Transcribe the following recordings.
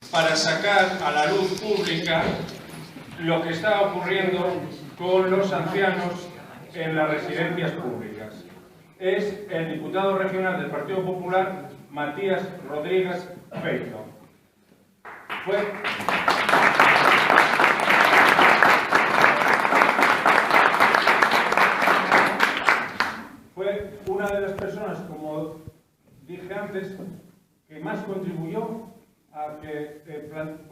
para sacar a la luz pública lo que está ocurriendo con los ancianos en las residencias públicas. Es el diputado regional del Partido Popular, Matías Rodríguez Feito. Fue una de las personas, como dije antes, que más contribuyó a que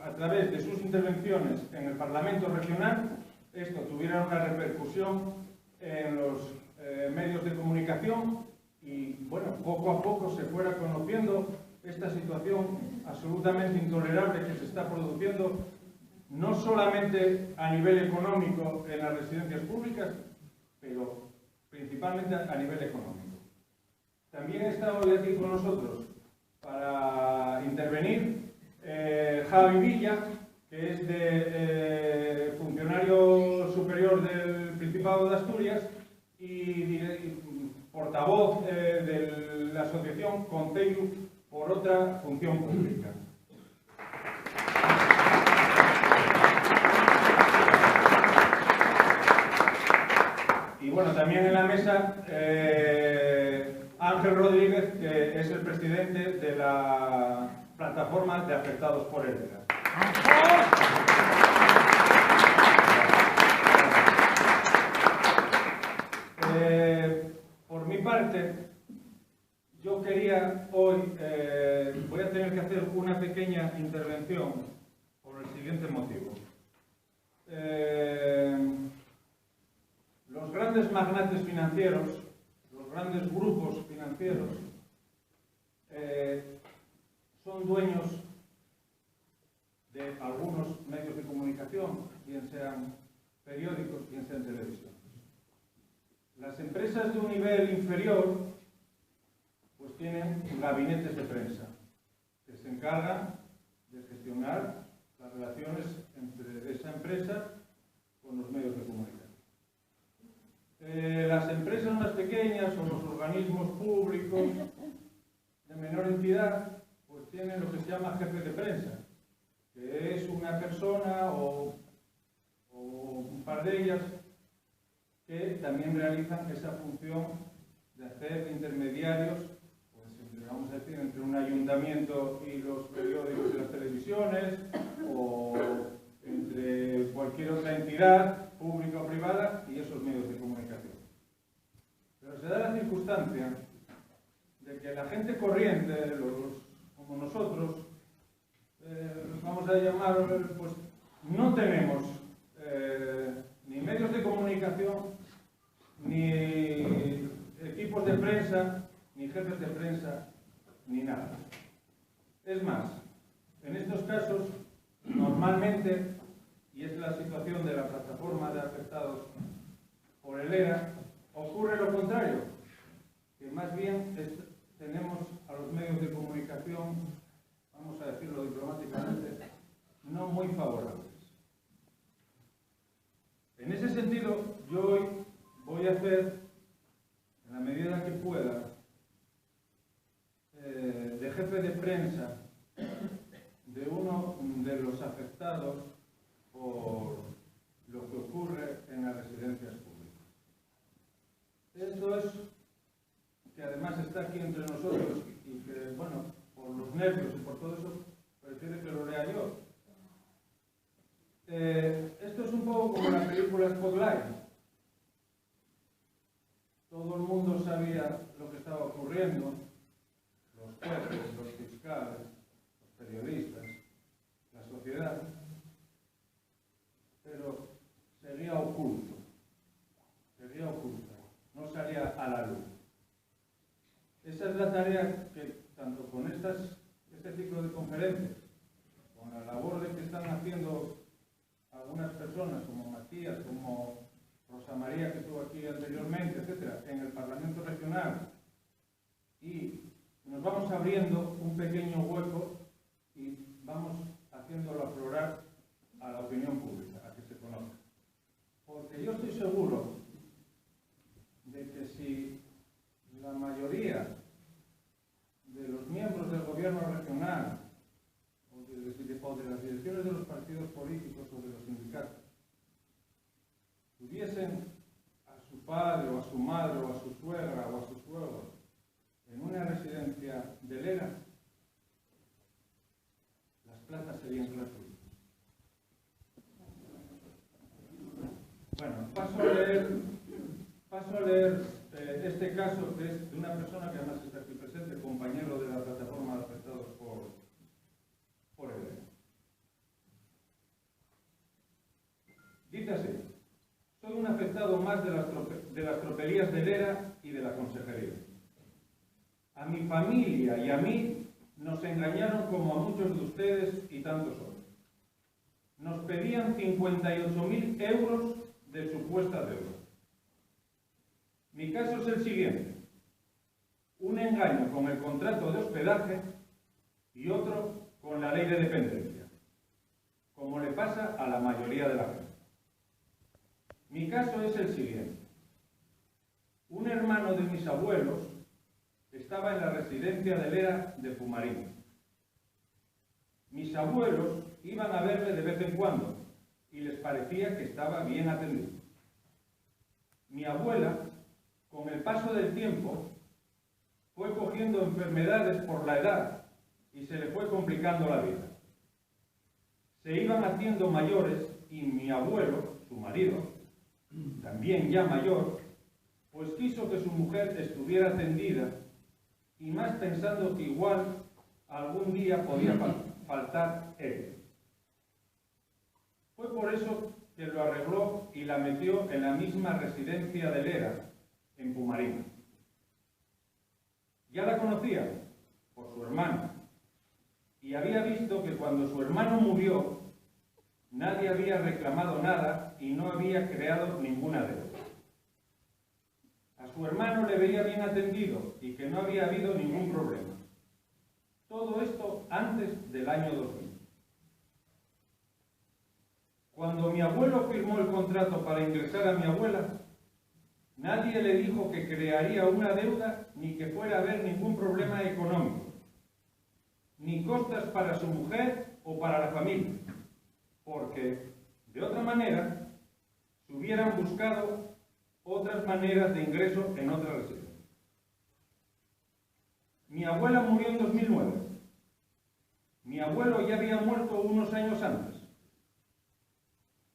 a través de sus intervenciones en el Parlamento regional esto tuviera una repercusión en los medios de comunicación y, bueno, poco a poco se fuera conociendo esta situación absolutamente intolerable que se está produciendo no solamente a nivel económico en las residencias públicas, pero principalmente a nivel económico. También está hoy aquí con nosotros para intervenir Javi Villa, que es funcionario superior del Principado de Asturias y portavoz de la asociación Concello por otra función pública. Y bueno, también en la mesa Ángel Rodríguez, que es el presidente de la plataforma de afectados por el ERA. Por mi parte, yo quería hoy, voy a tener que hacer una pequeña intervención por el siguiente motivo. Los grandes magnates financieros, los grandes grupos financieros, son dueños de algunos medios de comunicación, bien sean periódicos, bien sean televisiones. Las empresas de un nivel inferior pues tienen gabinetes de prensa que se encargan de gestionar las relaciones entre esa empresa con los medios de comunicación. Las empresas más pequeñas o los organismos públicos de menor entidad pues tienen lo que se llama jefe de prensa, que es una persona o un par de ellas que también realizan esa función de hacer intermediarios, pues vamos a decir, entre un ayuntamiento y los periódicos y las televisiones, o entre cualquier otra entidad, pública o privada, y esos medios de comunicación. Pero se da la circunstancia de que la gente corriente, como nosotros, vamos a llamar, pues no tenemos ni medios de comunicación, ni equipos de prensa, ni jefes de prensa, ni nada. Es más, en estos casos, normalmente, y es la situación de la plataforma de afectados por el ERA, ocurre lo contrario, que más bien tenemos a los medios de comunicación, vamos a decirlo diplomáticamente, no muy favorables. En ese sentido, yo hoy voy a hacer, en la medida que pueda, de jefe de prensa de uno de los afectados por lo que ocurre en las residencias públicas. Esto es que además está aquí entre nosotros y que, bueno, por los nervios y por todo eso, prefiere que lo lea yo. Esto es un poco como la película Spotlight. Todo el mundo sabía lo que estaba ocurriendo, los jueces, los fiscales, los periodistas, la sociedad, pero seguía oculto, no salía a la luz. Esa es la tarea que, tanto con este ciclo de conferencias, con la labor de que están haciendo algunas personas, como Matías, como Rosa María, que estuvo aquí anteriormente, etcétera, en el Parlamento Regional, y nos vamos abriendo un pequeño hueco y vamos haciéndolo aflorar a la opinión pública, a que se conozca. Porque yo estoy seguro de que si la mayoría de los miembros del gobierno regional, o de de las direcciones de los partidos políticos o de los sindicatos tuviesen a su padre o a su madre o a su suegra o a su suegro en una residencia de Lera, las plazas serían gratuitas. Bueno, paso a leer este caso, que es de una persona que además está aquí presente, compañero de la plataforma de afectados por el ERE. Dice así: soy un afectado más de las tropelías de Lera y de la consejería. A mi familia y a mí nos engañaron como a muchos de ustedes y tantos otros. Nos pedían 58.000 euros de supuesta deuda. Mi caso es el siguiente: un engaño con el contrato de hospedaje y otro con la ley de dependencia, como le pasa a la mayoría de la gente. Mi caso es el siguiente: un hermano de mis abuelos estaba en la residencia de Lera de Pumarín. Mis abuelos iban a verle de vez en cuando y les parecía que estaba bien atendido. Mi abuela, con el paso del tiempo, fue cogiendo enfermedades por la edad y se le fue complicando la vida. Se iban haciendo mayores y mi abuelo, su marido, también ya mayor, pues quiso que su mujer estuviera atendida y más pensando que igual algún día podía faltar él. Fue por eso que lo arregló y la metió en la misma residencia de Lera, en Pumarín. Ya la conocía por su hermano y había visto que cuando su hermano murió nadie había reclamado nada y no había creado ninguna deuda. A su hermano le veía bien atendido y que no había habido ningún problema. Todo esto antes del año 2000. Cuando mi abuelo firmó el contrato para ingresar a mi abuela, nadie le dijo que crearía una deuda ni que fuera a haber ningún problema económico, ni costas para su mujer o para la familia, porque, de otra manera, se hubieran buscado otras maneras de ingreso en otra residencia. Mi abuela murió en 2009. Mi abuelo ya había muerto unos años antes.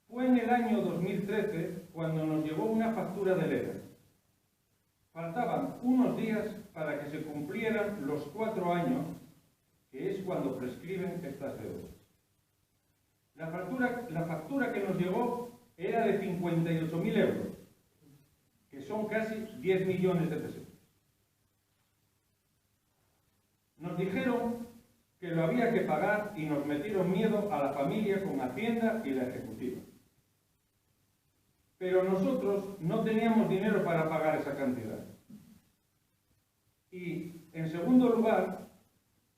Fue en el año 2013 cuando nos llegó una factura de Lera. Faltaban unos días para que se cumplieran los 4 años, que es cuando prescriben estas deudas. La factura que nos llegó era de 58.000 euros, que son casi 10 millones de pesetas. Nos dijeron que lo había que pagar y nos metieron miedo a la familia con Hacienda y la Ejecutiva. Pero nosotros no teníamos dinero para pagar esa cantidad. Y, en segundo lugar,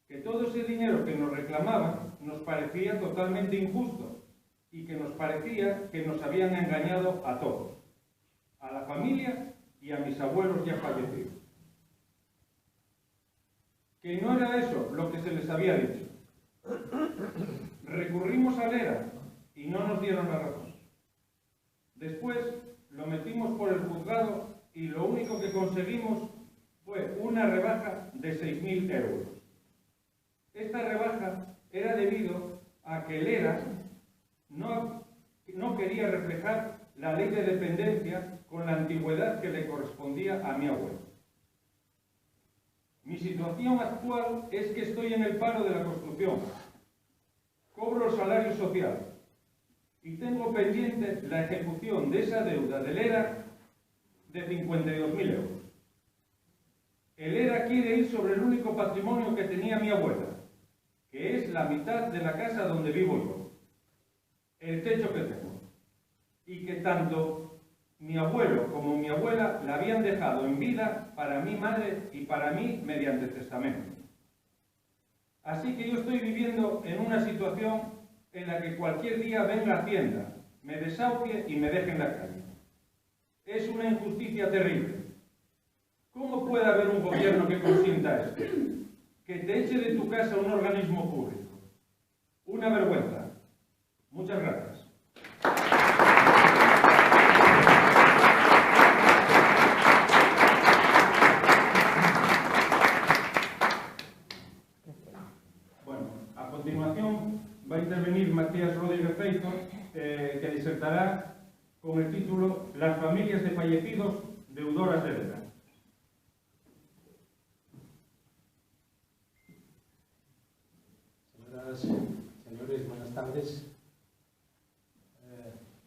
que todo ese dinero que nos reclamaban nos parecía totalmente injusto y que nos parecía que nos habían engañado a todos, a la familia y a mis abuelos ya fallecidos. Que no era eso lo que se les había dicho. Recurrimos a Lera y no nos dieron la razón. Después lo metimos por el juzgado y lo único que conseguimos fue una rebaja de 6.000 euros. Esta rebaja era debido a que Lera no quería reflejar la ley de dependencia con la antigüedad que le correspondía a mi abuelo. Mi situación actual es que estoy en el paro de la construcción, cobro el salario social y tengo pendiente la ejecución de esa deuda del ERA de 52.000 euros. El ERA quiere ir sobre el único patrimonio que tenía mi abuela, que es la mitad de la casa donde vivo yo, el techo que tengo, y que tanto mi abuelo como mi abuela la habían dejado en vida para mi madre y para mí mediante testamento. Así que yo estoy viviendo en una situación en la que cualquier día venga Hacienda, me desahucie y me deje en la calle. Es una injusticia terrible. ¿Cómo puede haber un gobierno que consienta esto? Que te eche de tu casa un organismo público. Una vergüenza. continuación va a intervenir Matías Rodríguez Feito, que disertará con el título Las familias de fallecidos deudoras de deuda. Señoras, señores, buenas tardes.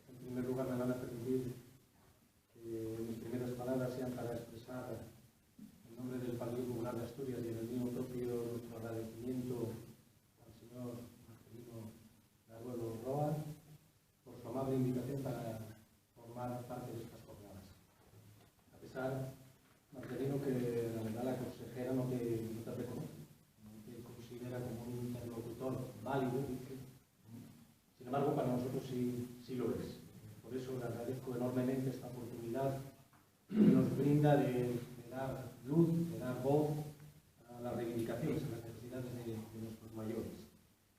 En primer lugar, me van a permitir que mis primeras palabras sean para expresar, en nombre del Partido Popular de Asturias y en el mío propio, nuestro agradecimiento al señor Marcelino Laruelo Roa por su amable invitación para formar parte de estas jornadas. A pesar, Marcelino, que la verdad la consejera no te reconoce, no te considera como un interlocutor válido, sin embargo para nosotros sí lo es. Por eso le agradezco enormemente esta oportunidad que nos brinda de dar luz, de dar voz a las reivindicaciones, a las necesidades de nuestros mayores.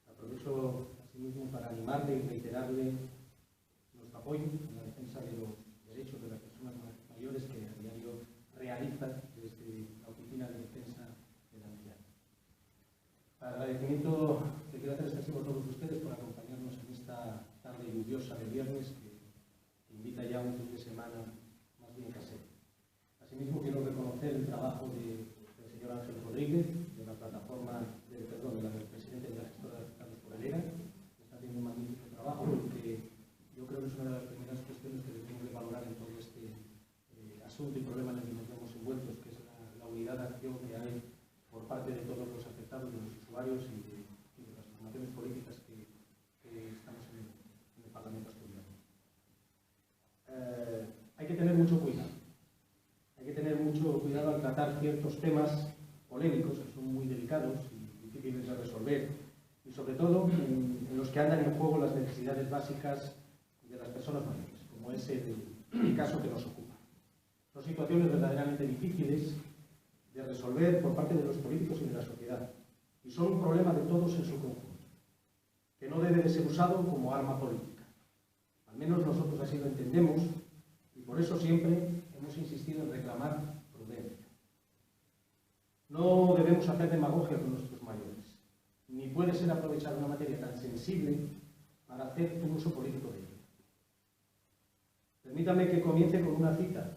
Aprovecho asimismo para animarle y reiterarle nuestro apoyo en la defensa de los derechos de las personas mayores que a diario realiza desde la Oficina de Defensa del Anciano. Agradecimiento que quiero hacer extensivo a todos ustedes por acompañarnos en esta tarde lluviosa de viernes que invita ya a un fin de semana más bien casero. Asimismo quiero reconocer el trabajo del señor Ángel Rodríguez, de la plataforma del presidente de la gestora de afectados por el ERA, que está haciendo un magnífico trabajo que yo creo que es una de las primeras cuestiones que debemos de valorar en todo este asunto y problema en el que nos vemos envueltos, que es la unidad de acción que hay por parte de todos los afectados, de los usuarios y de las formaciones políticas que estamos en el Parlamento asturiano. Hay que tener mucho cuidado. Hay que tener mucho cuidado al tratar ciertos temas polémicos que son muy delicados y difíciles de resolver, y sobre todo en los que andan en juego las necesidades básicas de las personas mayores, como es el caso que nos ocupa. Son situaciones verdaderamente difíciles de resolver por parte de los políticos y de la sociedad, y son un problema de todos en su conjunto, que no debe de ser usado como arma política. Al menos nosotros así lo entendemos, y por eso siempre hemos insistido en reclamar prudencia. No debemos hacer demagogia con nuestros mayores, ni puede ser aprovechar una materia tan sensible para hacer un uso político de ella. Permítame que comience con una cita.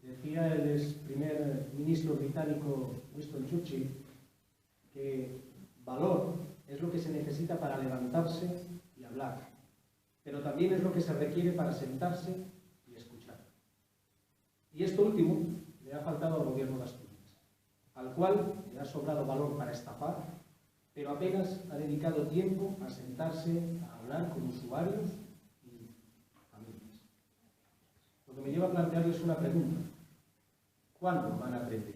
Decía el ex primer ministro británico Winston Churchill que valor es lo que se necesita para levantarse y hablar, pero también es lo que se requiere para sentarse y escuchar. Y esto último le ha faltado al gobierno de Asturias, al cual le ha sobrado valor para estafar, pero apenas ha dedicado tiempo a sentarse a hablar con usuarios y familias. Lo que me lleva a plantearles una pregunta. ¿Cuándo van a aprender?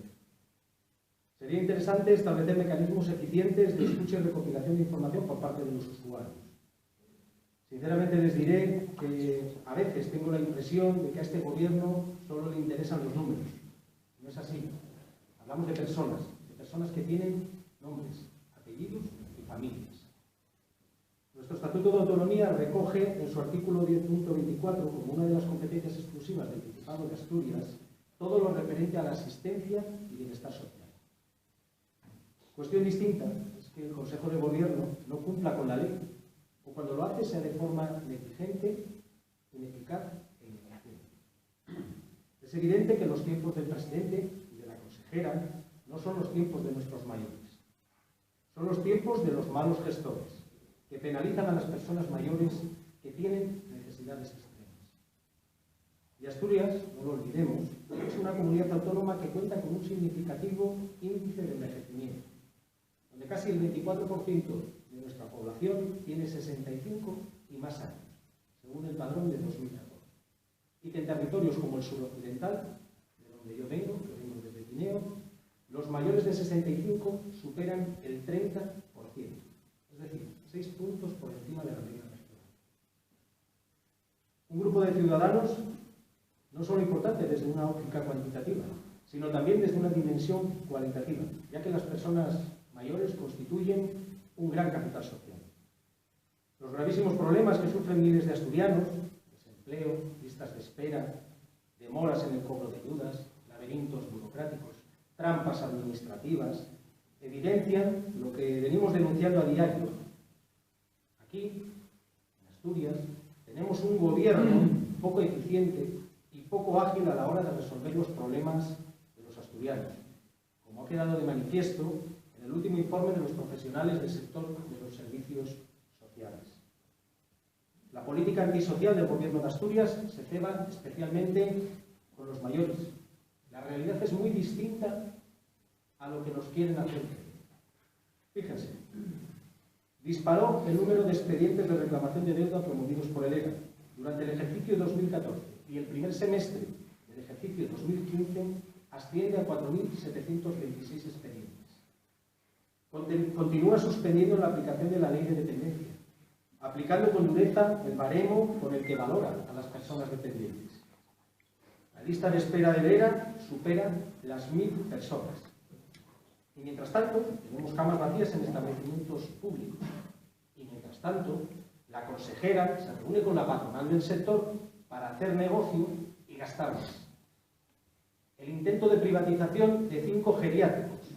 Sería interesante establecer mecanismos eficientes de escucha y recopilación de información por parte de los usuarios. Sinceramente les diré que a veces tengo la impresión de que a este gobierno solo le interesan los números. No es así. Hablamos de personas que tienen nombres, apellidos y familias. Nuestro Estatuto de Autonomía recoge en su artículo 10.24 como una de las competencias exclusivas del Principado de Asturias todo lo referente a la asistencia y bienestar social. Cuestión distinta es que el Consejo de Gobierno no cumpla con la ley, o cuando lo hace sea de forma negligente, ineficaz e ineficiente. Es evidente que los tiempos del presidente y de la consejera no son los tiempos de nuestros mayores. Son los tiempos de los malos gestores, que penalizan a las personas mayores que tienen necesidades extremas. Y Asturias, no lo olvidemos, es una comunidad autónoma que cuenta con un significativo índice de envejecimiento, donde casi el 24% de nuestra población tiene 65 y más años, según el padrón de 2014. Y que en territorios como el suroccidental, de donde yo vengo, que vengo desde Guineo, los mayores de 65 superan el 30%, es decir, 6 puntos por encima de la media nacional. Un grupo de ciudadanos no solo importante desde una óptica cuantitativa, sino también desde una dimensión cualitativa, ya que las personas mayores constituyen un gran capital social. Los gravísimos problemas que sufren miles de asturianos, desempleo, listas de espera, demoras en el cobro de ayudas, laberintos burocráticos, trampas administrativas, evidencian lo que venimos denunciando a diario Aquí, en Asturias, tenemos un gobierno poco eficiente y poco ágil a la hora de resolver los problemas de los asturianos, como ha quedado de manifiesto en el último informe de los profesionales del sector de los servicios sociales. La política antisocial del gobierno de Asturias se ceba especialmente con los mayores. La realidad es muy distinta a lo que nos quieren hacer. Fíjense, disparó el número de expedientes de reclamación de deuda promovidos por el ERA durante el ejercicio 2014 y el primer semestre del ejercicio 2015 asciende a 4.726 expedientes. Continúa suspendiendo la aplicación de la ley de dependencia, aplicando con dureza el baremo con el que valora a las personas dependientes. La lista de espera del ERA supera las 1.000 personas. Y mientras tanto, tenemos camas vacías en establecimientos públicos. Y mientras tanto, la consejera se reúne con la patronal del sector para hacer negocio y gastar más. El intento de privatización de 5 geriátricos,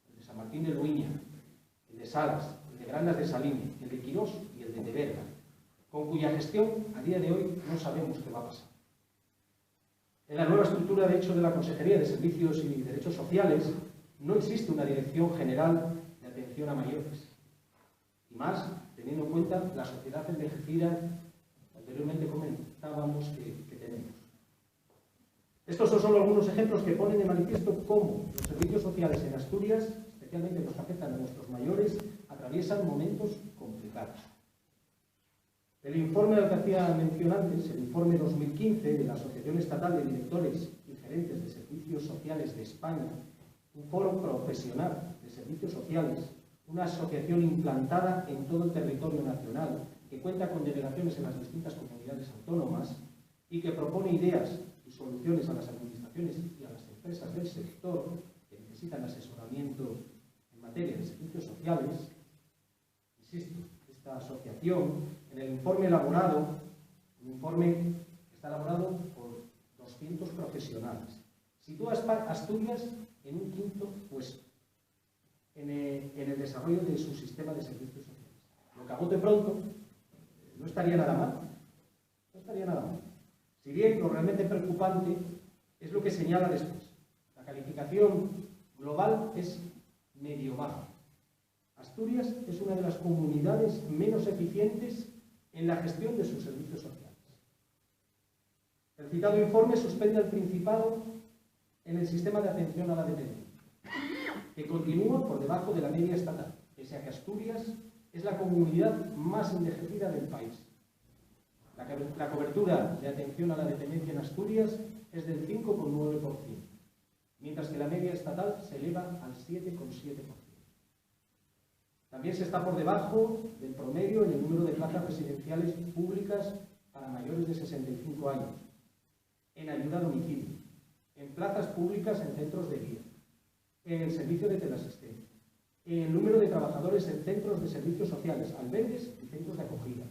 el de San Martín de Luiña, el de Salas, el de Grandas de Salime, el de Quirós y el de Teberga, con cuya gestión a día de hoy no sabemos qué va a pasar. En la nueva estructura, de hecho, de la Consejería de Servicios y Derechos Sociales, no existe una Dirección General de Atención a Mayores. Y más, teniendo en cuenta la sociedad envejecida que anteriormente comentábamos que tenemos. Estos son solo algunos ejemplos que ponen de manifiesto cómo los servicios sociales en Asturias, especialmente los que afectan a nuestros mayores, atraviesan momentos complicados. El informe al que hacía mención antes, el informe 2015 de la Asociación Estatal de Directores y Gerentes de Servicios Sociales de España, un foro profesional de servicios sociales, una asociación implantada en todo el territorio nacional, que cuenta con delegaciones en las distintas comunidades autónomas y que propone ideas y soluciones a las administraciones y a las empresas del sector que necesitan asesoramiento en materia de servicios sociales. Insisto, esta asociación, en el informe elaborado, un informe que está elaborado por 200 profesionales, sitúa a Asturias en un quinto puesto en el desarrollo de su sistema de servicios sociales. Lo que a bote pronto no estaría nada mal. No estaría nada mal. Si bien lo realmente preocupante es lo que señala después. La calificación global es medio baja. Asturias es una de las comunidades menos eficientes en la gestión de sus servicios sociales. El citado informe suspende al Principado en el sistema de atención a la dependencia, que continúa por debajo de la media estatal, pese a que Asturias es la comunidad más envejecida del país. La cobertura de atención a la dependencia en Asturias es del 5,9%, mientras que la media estatal se eleva al 7,7%. También se está por debajo del promedio en el número de plazas residenciales públicas para mayores de 65 años, en ayuda a domicilio, en plazas públicas en centros de día, en el servicio de teleasistencia, en el número de trabajadores en centros de servicios sociales, albergues y centros de acogida,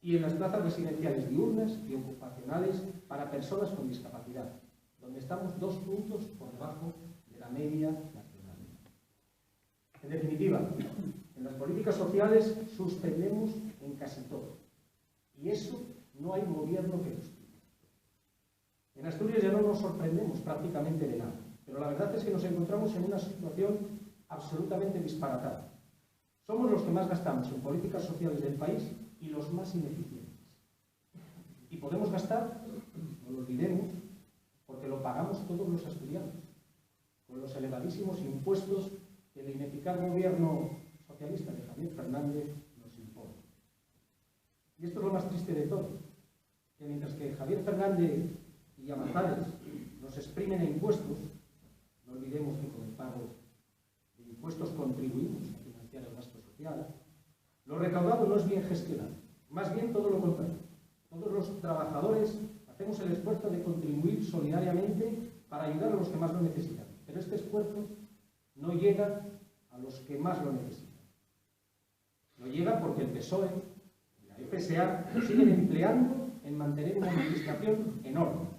y en las plazas residenciales diurnas y ocupacionales para personas con discapacidad, donde estamos 2 puntos por debajo de la media nacional. En definitiva, en las políticas sociales suspendemos en casi todo, y eso no hay gobierno que lo explique. En Asturias ya no nos sorprendemos prácticamente de nada, pero la verdad es que nos encontramos en una situación absolutamente disparatada. Somos los que más gastamos en políticas sociales del país y los más ineficientes. Y podemos gastar, no lo olvidemos, porque lo pagamos todos los asturianos, con los elevadísimos impuestos que el ineficaz gobierno socialista de Javier Fernández nos impone. Y esto es lo más triste de todo, que mientras que Javier Fernández y Llamazares nos exprimen a impuestos, no olvidemos que con el pago de impuestos contribuimos a financiar el gasto social, lo recaudado no es bien gestionado, más bien todo lo contrario. Todos los trabajadores hacemos el esfuerzo de contribuir solidariamente para ayudar a los que más lo necesitan, pero este esfuerzo no llega a los que más lo necesitan. No llega porque el PSOE y la FSA lo siguen empleando en mantener una administración enorme,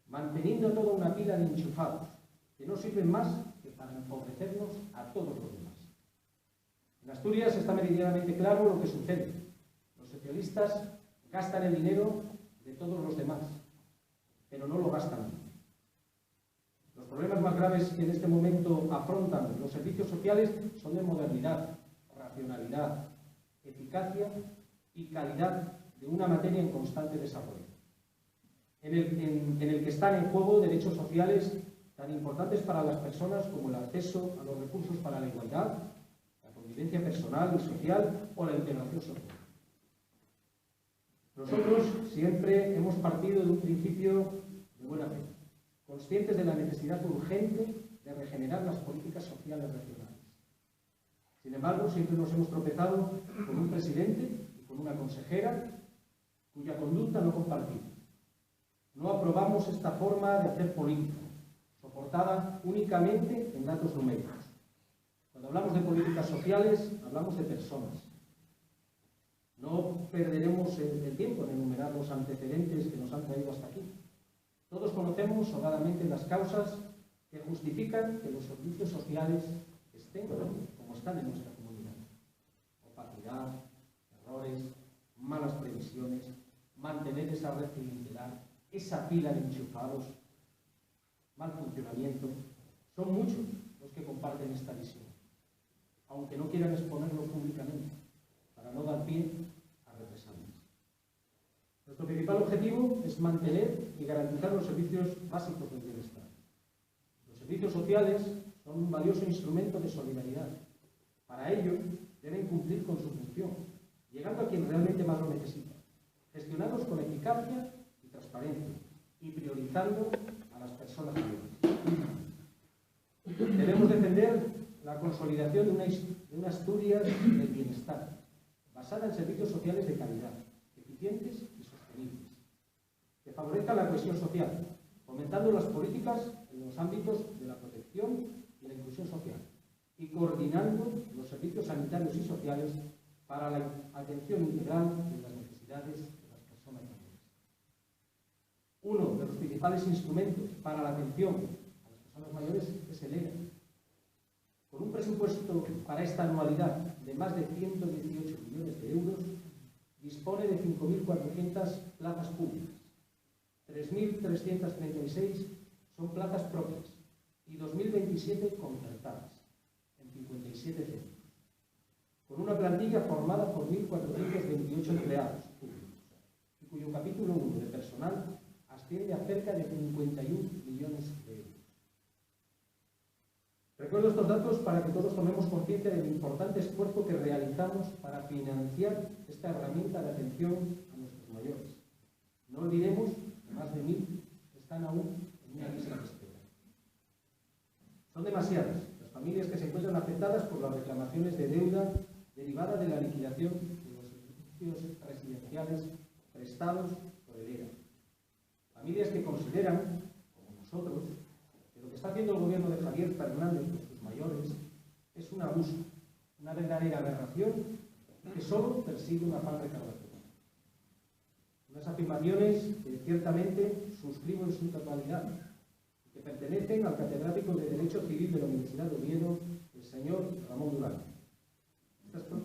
manteniendo toda una pila de enchufados que no sirven más que para empobrecernos a todos los demás. En Asturias está meridianamente claro lo que sucede, socialistas gastan el dinero de todos los demás, pero no lo gastan. Los problemas más graves que en este momento afrontan los servicios sociales son de modernidad, racionalidad, eficacia y calidad de una materia en constante desarrollo, en el que están en juego derechos sociales tan importantes para las personas como el acceso a los recursos para la igualdad, la convivencia personal y social o la integración social. Nosotros siempre hemos partido de un principio de buena fe, conscientes de la necesidad urgente de regenerar las políticas sociales regionales. Sin embargo, siempre nos hemos tropezado con un presidente y con una consejera cuya conducta no compartimos. No aprobamos esta forma de hacer política, soportada únicamente en datos numéricos. Cuando hablamos de políticas sociales, hablamos de personas. No perderemos el tiempo en enumerar los antecedentes que nos han traído hasta aquí. Todos conocemos sobradamente las causas que justifican que los servicios sociales estén como están en nuestra comunidad. Opacidad, errores, malas previsiones, mantener esa red clientelar, esa pila de enchufados, mal funcionamiento. Son muchos los que comparten esta visión, aunque no quieran exponerlo públicamente, para no dar pie a represalias. Nuestro principal objetivo es mantener y garantizar los servicios básicos del bienestar. Los servicios sociales son un valioso instrumento de solidaridad. Para ello, deben cumplir con su función, llegando a quien realmente más lo necesita, gestionados con eficacia y transparencia y priorizando a las personas mayores. Debemos defender la consolidación de una Asturias del bienestar, basada en servicios sociales de calidad, eficientes y sostenibles, que favorezcan la cohesión social, fomentando las políticas en los ámbitos de la protección y la inclusión social, y coordinando los servicios sanitarios y sociales para la atención integral de las necesidades de las personas mayores. Uno de los principales instrumentos para la atención a las personas mayores es el ERA. Con un presupuesto para esta anualidad de más de 118 millones de euros, dispone de 5.400 plazas públicas, 3.336 son plazas propias y 2.027 concertadas, en 57 centros, con una plantilla formada por 1.428 empleados públicos, y cuyo capítulo 1 de personal asciende a cerca de 51 millones de euros. Recuerdo estos datos para que todos tomemos conciencia del importante esfuerzo que realizamos para financiar esta herramienta de atención a nuestros mayores. No olvidemos que más de 1.000 están aún en una lista de espera. Son demasiadas las familias que se encuentran afectadas por las reclamaciones de deuda derivada de la liquidación de los servicios residenciales prestados por el ERA. Familias que consideran, como nosotros, que lo que está haciendo el gobierno de Javier Fernández con sus mayores es un abuso, una verdadera aberración que solo persigue un afán recaudatorio. Unas afirmaciones que ciertamente suscribo en su totalidad, que pertenecen al catedrático de Derecho Civil de la Universidad de Oviedo, el señor Ramón Durán.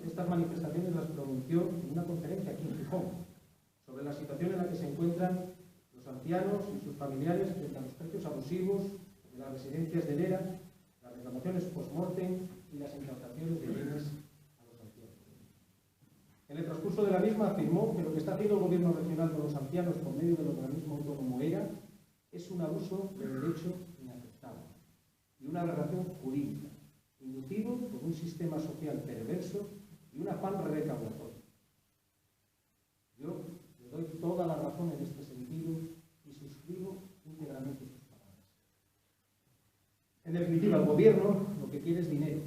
Estas manifestaciones las pronunció en una conferencia aquí en Gijón sobre la situación en la que se encuentran los ancianos y sus familiares frente a los precios abusivos de las residencias del ERA, las reclamaciones post-mortem y las incautaciones de bienes a los ancianos. En el transcurso de la misma afirmó que lo que está haciendo el gobierno regional con los ancianos por medio del organismo autónomo ERA es un abuso de derecho inaceptable y una aberración jurídica, inducido por un sistema social perverso y un afán recaudatorio. Yo le doy toda la razón en este sentido y suscribo íntegramente sus palabras. En definitiva, el gobierno lo que quiere es dinero.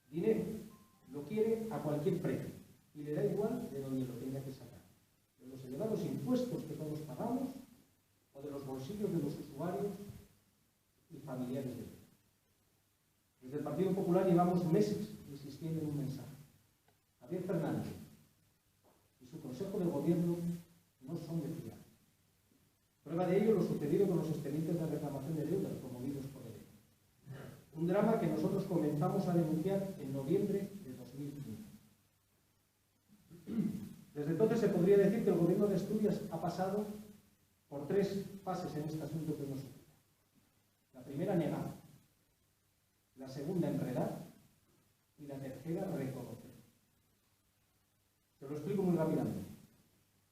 Dinero. Lo quiere a cualquier precio y le da igual de donde lo tenga que sacar. De los elevados impuestos que todos pagamos o de los bolsillos de los usuarios y familiares de ellos. Desde el Partido Popular llevamos meses insistiendo en un mensaje. Javier Fernández y su Consejo de Gobierno no son de fiar. Prueba de ello lo sucedido con los expedientes de reclamación de deudas promovidos por el ERA. Un drama que nosotros comenzamos a denunciar en noviembre de 2015. Desde entonces se podría decir que el Gobierno de Asturias ha pasado por 3 fases en este asunto que nos ocupa. La primera, negar. La segunda, enredar. Y la tercera, reconocer. Se lo explico muy rápidamente.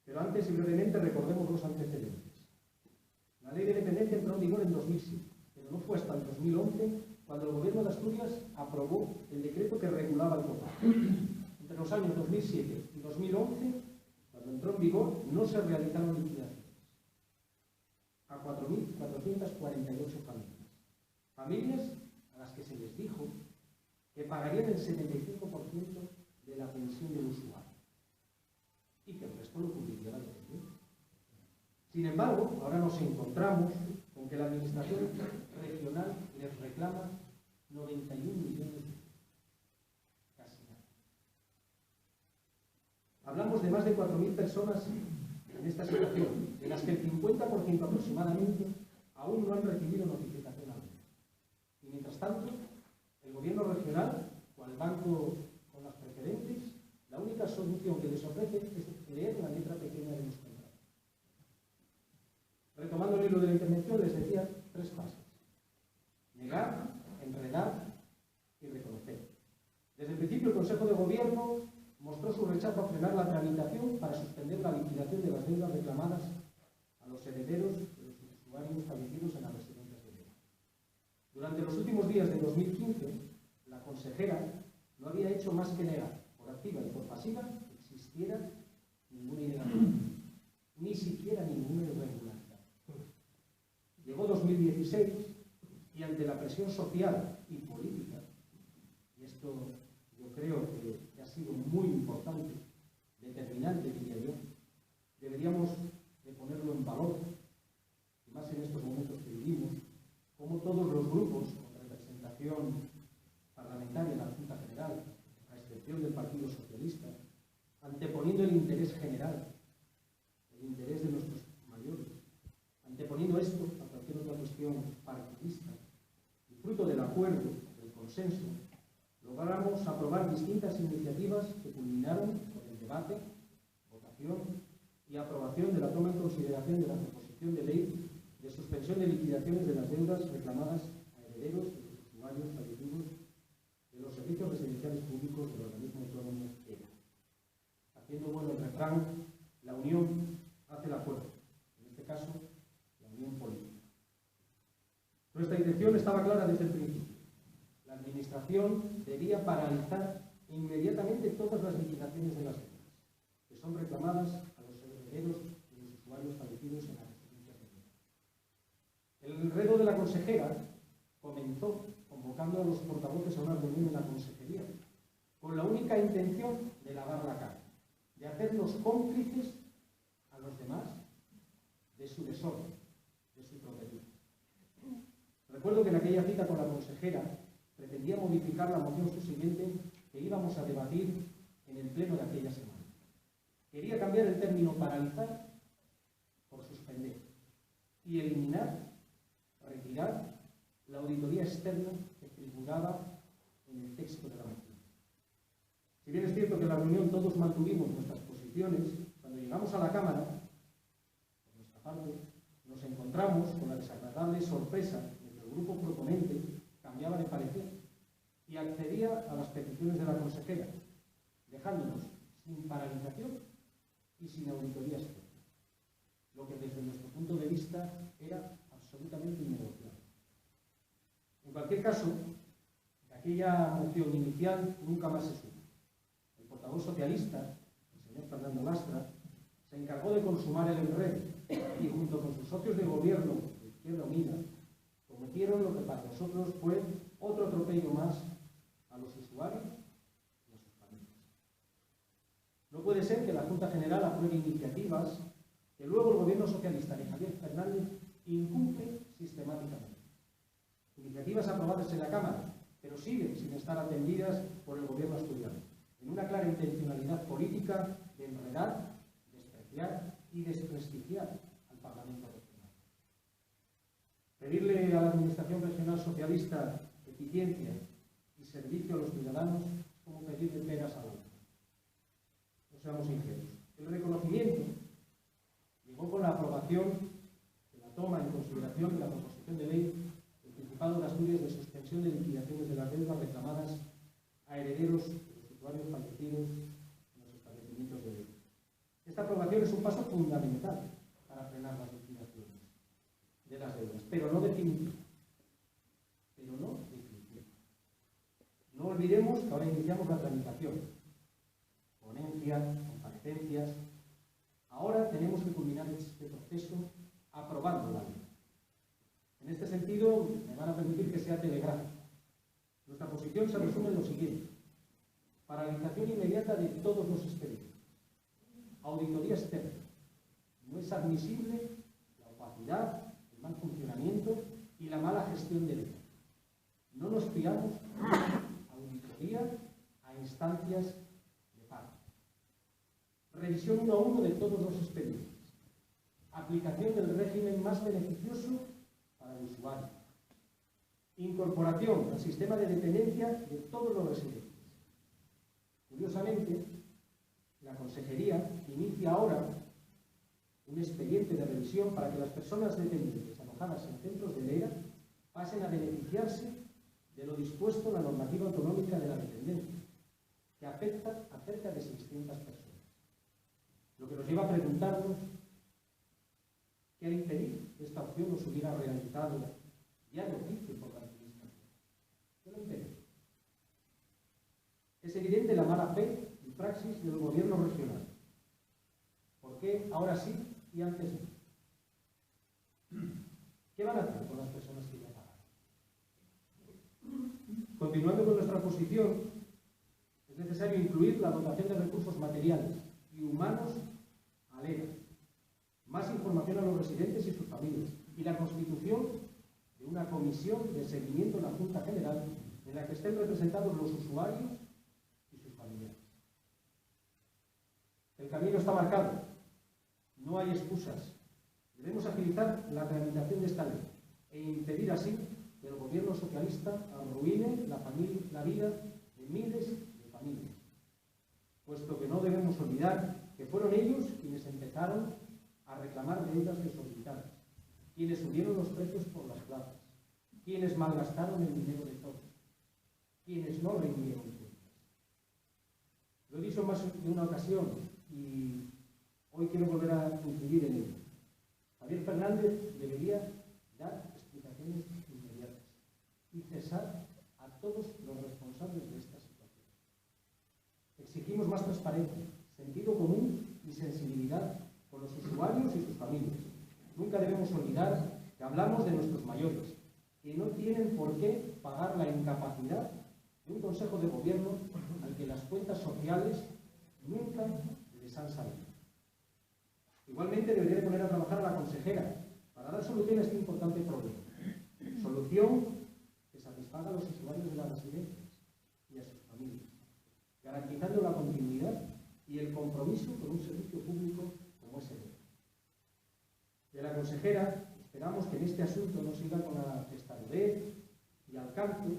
Pero antes y brevemente recordemos los antecedentes. La ley de dependencia entró en vigor en 2007, pero no fue hasta el 2011 cuando el Gobierno de Asturias aprobó el decreto que regulaba el copago. Entre los años 2007 y 2011, cuando entró en vigor, no se realizaron liquidaciones a 4.448 familias. Familias a las que se les dijo que pagarían el 75% de la pensión del usuario y que el resto lo cubriría la ley. Sin embargo, ahora nos encontramos con que la Administración regional les reclama 91 millones de euros. Casi nada. Hablamos de más de 4.000 personas en esta situación, de las que el 50% aproximadamente aún no han recibido notificación alguna. Y mientras tanto, el Gobierno regional, o el banco con las preferentes, la única solución que les ofrece es leer la letra pequeña de los contratos. Retomando el hilo de la intervención, les decía 3 fases: negar, enredar y reconocer. Desde el principio, el Consejo de Gobierno mostró su rechazo a frenar la tramitación para suspender la liquidación de las deudas reclamadas a los herederos de los usuarios fallecidos en las residencias de deuda. Durante los últimos días de 2015, la consejera no había hecho más que negar, por activa y por pasiva, que existiera ninguna ilegalidad, ni siquiera ninguna irregularidad. Llegó 2016 y ante la presión social y política, y esto yo creo que ha sido muy importante, determinante, diría yo, deberíamos de ponerlo en valor, y más en estos momentos que vivimos, como todos los grupos con representación parlamentaria en la Junta General, a excepción del Partido Socialista, anteponiendo el interés general, el interés de nuestros mayores, anteponiendo esto a cualquier otra cuestión partidista, y fruto del acuerdo, del consenso, logramos aprobar distintas iniciativas que culminaron con el debate, votación y aprobación de la toma en consideración de la proposición de ley de suspensión de liquidaciones de las deudas reclamadas a herederos de los usuarios fallecidos de los servicios residenciales públicos del organismo autónomo ERA. Haciendo bueno el refrán, la unión hace el acuerdo, en este caso, la unión política. Nuestra intención estaba clara desde el principio. La Administración debía paralizar inmediatamente todas las liquidaciones de las deudas, que son reclamadas a los herederos de los usuarios fallecidos en las residencias de deuda. El enredo de la consejera comenzó convocando a los portavoces a una reunión en la consejería, con la única intención de lavar la cara, de hacernos cómplices a los demás de su desorden, de su tropelía. Recuerdo que en aquella cita con la consejera pretendía modificar la moción subsiguiente que íbamos a debatir en el pleno de aquella semana. Quería cambiar el término paralizar por suspender y eliminar, retirar la auditoría externa que figuraba en el texto de la moción. Si bien es cierto que en la reunión todos mantuvimos nuestras posiciones, cuando llegamos a la Cámara, por nuestra parte, nos encontramos con la desagradable sorpresa de que el grupo proponente cambiaba de parecer y accedía a las peticiones de la consejera, dejándonos sin paralización y sin auditoría externa, lo que desde nuestro punto de vista era absolutamente innegociable. En cualquier caso, de aquella moción inicial nunca más se supo. El portavoz socialista, el señor Fernando Lastra, se encargó de consumar el enredo y junto con sus socios de gobierno de Izquierda Unida cometieron lo que para nosotros fue otro atropello más a los usuarios y a sus familias. No puede ser que la Junta General apruebe iniciativas que luego el gobierno socialista de Javier Fernández incumple sistemáticamente. Iniciativas aprobadas en la Cámara, pero siguen sin estar atendidas por el gobierno asturiano, en una clara intencionalidad política de enredar, despreciar y desprestigiar al Parlamento regional. Pedirle a la Administración Regional Socialista eficiencia y servicio a los ciudadanos es como pedirle peras a la boca. No seamos ingenuos. El reconocimiento llegó con la aprobación de la toma en consideración de la proposición de ley del Principado de Asturias de suspensión de liquidaciones de las deudas reclamadas a herederos de los usuarios fallecidos en los establecimientos de deuda. Esta aprobación es un paso fundamental para frenar las liquidaciones de las deudas, pero no definitivo. No olvidemos que ahora iniciamos la tramitación, ponencias, comparecencias. Ahora tenemos que culminar este proceso aprobando la ley. En este sentido, me van a permitir que sea telegráfico. Nuestra posición se resume en lo siguiente: paralización inmediata de todos los expedientes, auditoría externa. No es admisible la opacidad, el mal funcionamiento y la mala gestión de deuda. No nos fiamos auditoría a instancias de pago. Revisión 1 a 1 de todos los expedientes. Aplicación del régimen más beneficioso para el usuario. Incorporación al sistema de dependencia de todos los residentes. Curiosamente, la Consejería inicia ahora un expediente de revisión para que las personas dependientes alojadas en centros de deuda pasen a beneficiarse de lo dispuesto en la normativa autonómica de la dependencia, que afecta a cerca de 600 personas. Lo que nos lleva a preguntarnos qué ha impedido que esta opción no se hubiera realizado ya de oficio por la Administración. ¿Qué lo impide? Es evidente la mala fe y praxis del gobierno regional. ¿Por qué ahora sí y antes no? ¿Qué van a hacer con las personas que ya pagan? Continuando con nuestra posición, es necesario incluir la dotación de recursos materiales y humanos al ERA, más información a los residentes y sus familias, y la constitución de una comisión de seguimiento en la Junta General en la que estén representados los usuarios y sus familiares. El camino está marcado, no hay excusas. Debemos agilizar la tramitación de esta ley e impedir así que el gobierno socialista arruine la vida de miles de familias, puesto que no debemos olvidar que fueron ellos quienes empezaron a reclamar deudas desorbitadas, quienes subieron los precios por las plazas, quienes malgastaron el dinero de todos, quienes no rindieron cuentas. Lo he dicho en más de una ocasión y hoy quiero volver a incidir en ello. Javier Fernández debería dar explicaciones inmediatas y cesar a todos los responsables de esta situación. Exigimos más transparencia, sentido común y sensibilidad con los usuarios y sus familias. Nunca debemos olvidar que hablamos de nuestros mayores, que no tienen por qué pagar la incapacidad de un Consejo de Gobierno al que las cuentas sociales nunca les han salido. Igualmente debería de poner a trabajar a la consejera para dar solución a este importante problema. Solución que satisfaga a los usuarios de las residencias y a sus familias, garantizando la continuidad y el compromiso con un servicio público como es el ERA. De la consejera esperamos que en este asunto no siga con la testarudez y alcance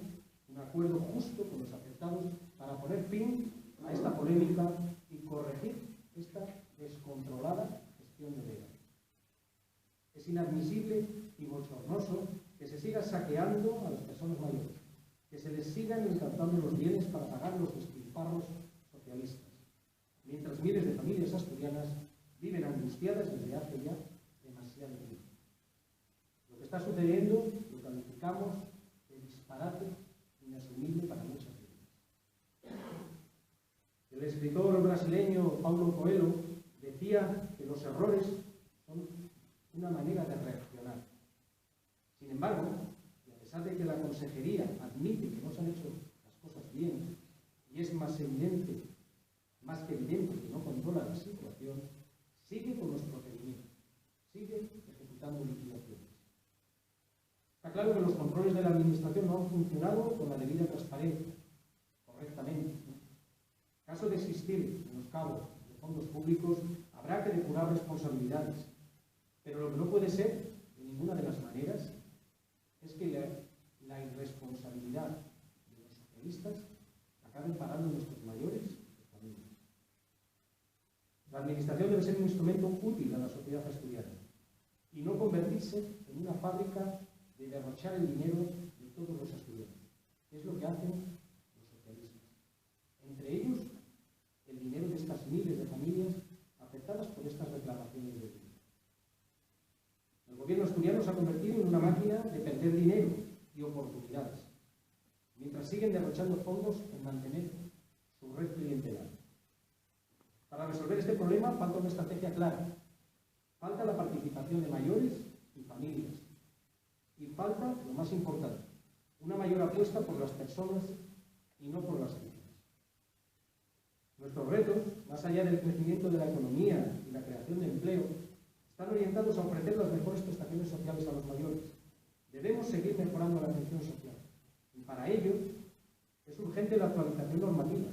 un acuerdo justo con los afectados para poner fin a esta polémica y corregir esta descontrolada gestión del ERA. Es inadmisible y bochornoso que se siga saqueando a las personas mayores, que se les sigan incautando los bienes para pagar los despilfarros socialistas, mientras miles de familias asturianas viven angustiadas desde hace ya demasiado tiempo. Lo que está sucediendo lo calificamos de disparate inasumible para muchas vidas. El escritor brasileño Paulo Coelho decía que los errores son una manera de reaccionar. Sin embargo, y a pesar de que la Consejería admite que no se han hecho las cosas bien y es más que evidente que no controla la situación, sigue con los procedimientos, sigue ejecutando liquidaciones. Está claro que los controles de la Administración no han funcionado con la debida transparencia, correctamente. En caso de existir menoscabo de fondos públicos, habrá que depurar responsabilidades. Pero lo que no puede ser, de ninguna de las maneras, es que la irresponsabilidad de los socialistas acabe pagando nuestros mayores y familias. La Administración debe ser un instrumento útil a la sociedad asturiana y no convertirse en una fábrica de derrochar el dinero de todos los asturianos, que es lo que hacen los socialistas. Entre ellos, el dinero de estas miles de familias afectadas por estas reclamaciones de dinero. El gobierno asturiano se ha convertido en una máquina de perder dinero y oportunidades, mientras siguen derrochando fondos en mantener su red clientelar. Para resolver este problema falta una estrategia clara, falta la participación de mayores y familias, y falta, lo más importante, una mayor apuesta por las personas y no por las cifras. Nuestros retos, más allá del crecimiento de la economía y la creación de empleo, están orientados a ofrecer las mejores prestaciones sociales a los mayores. Debemos seguir mejorando la atención social, y para ello es urgente la actualización normativa.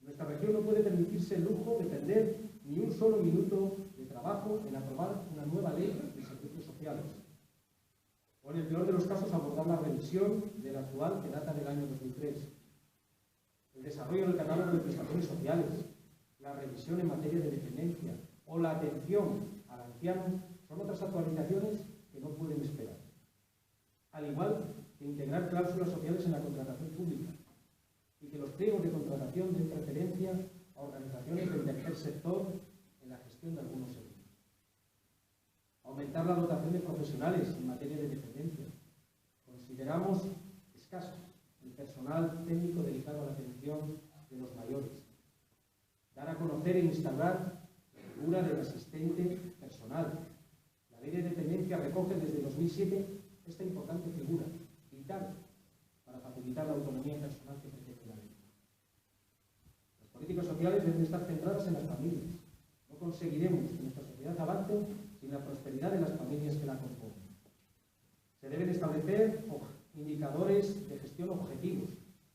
Nuestra región no puede permitirse el lujo de perder ni un solo minuto de trabajo en aprobar una nueva ley de servicios sociales, o en el peor de los casos abordar la revisión de la actual que data del año 2003. El desarrollo del catálogo de prestaciones sociales, la revisión en materia de dependencia o la atención al anciano son otras actualizaciones que no pueden esperar. Al igual que integrar cláusulas sociales en la contratación pública y que los pliegos de contratación den preferencia a organizaciones del tercer sector en la gestión de algunos servicios. Aumentar la dotación de profesionales en materia de dependencia. Consideramos escaso el personal técnico dedicado a la atención de los mayores. Dar a conocer e instaurar la figura del asistente personal. La ley de dependencia recoge desde 2007 esta importante figura, vital para facilitar la autonomía personal que pretende la ley. Las políticas sociales deben estar centradas en las familias. No conseguiremos que nuestra sociedad avance sin la prosperidad de las familias que la componen. Se deben establecer indicadores de gestión objetivos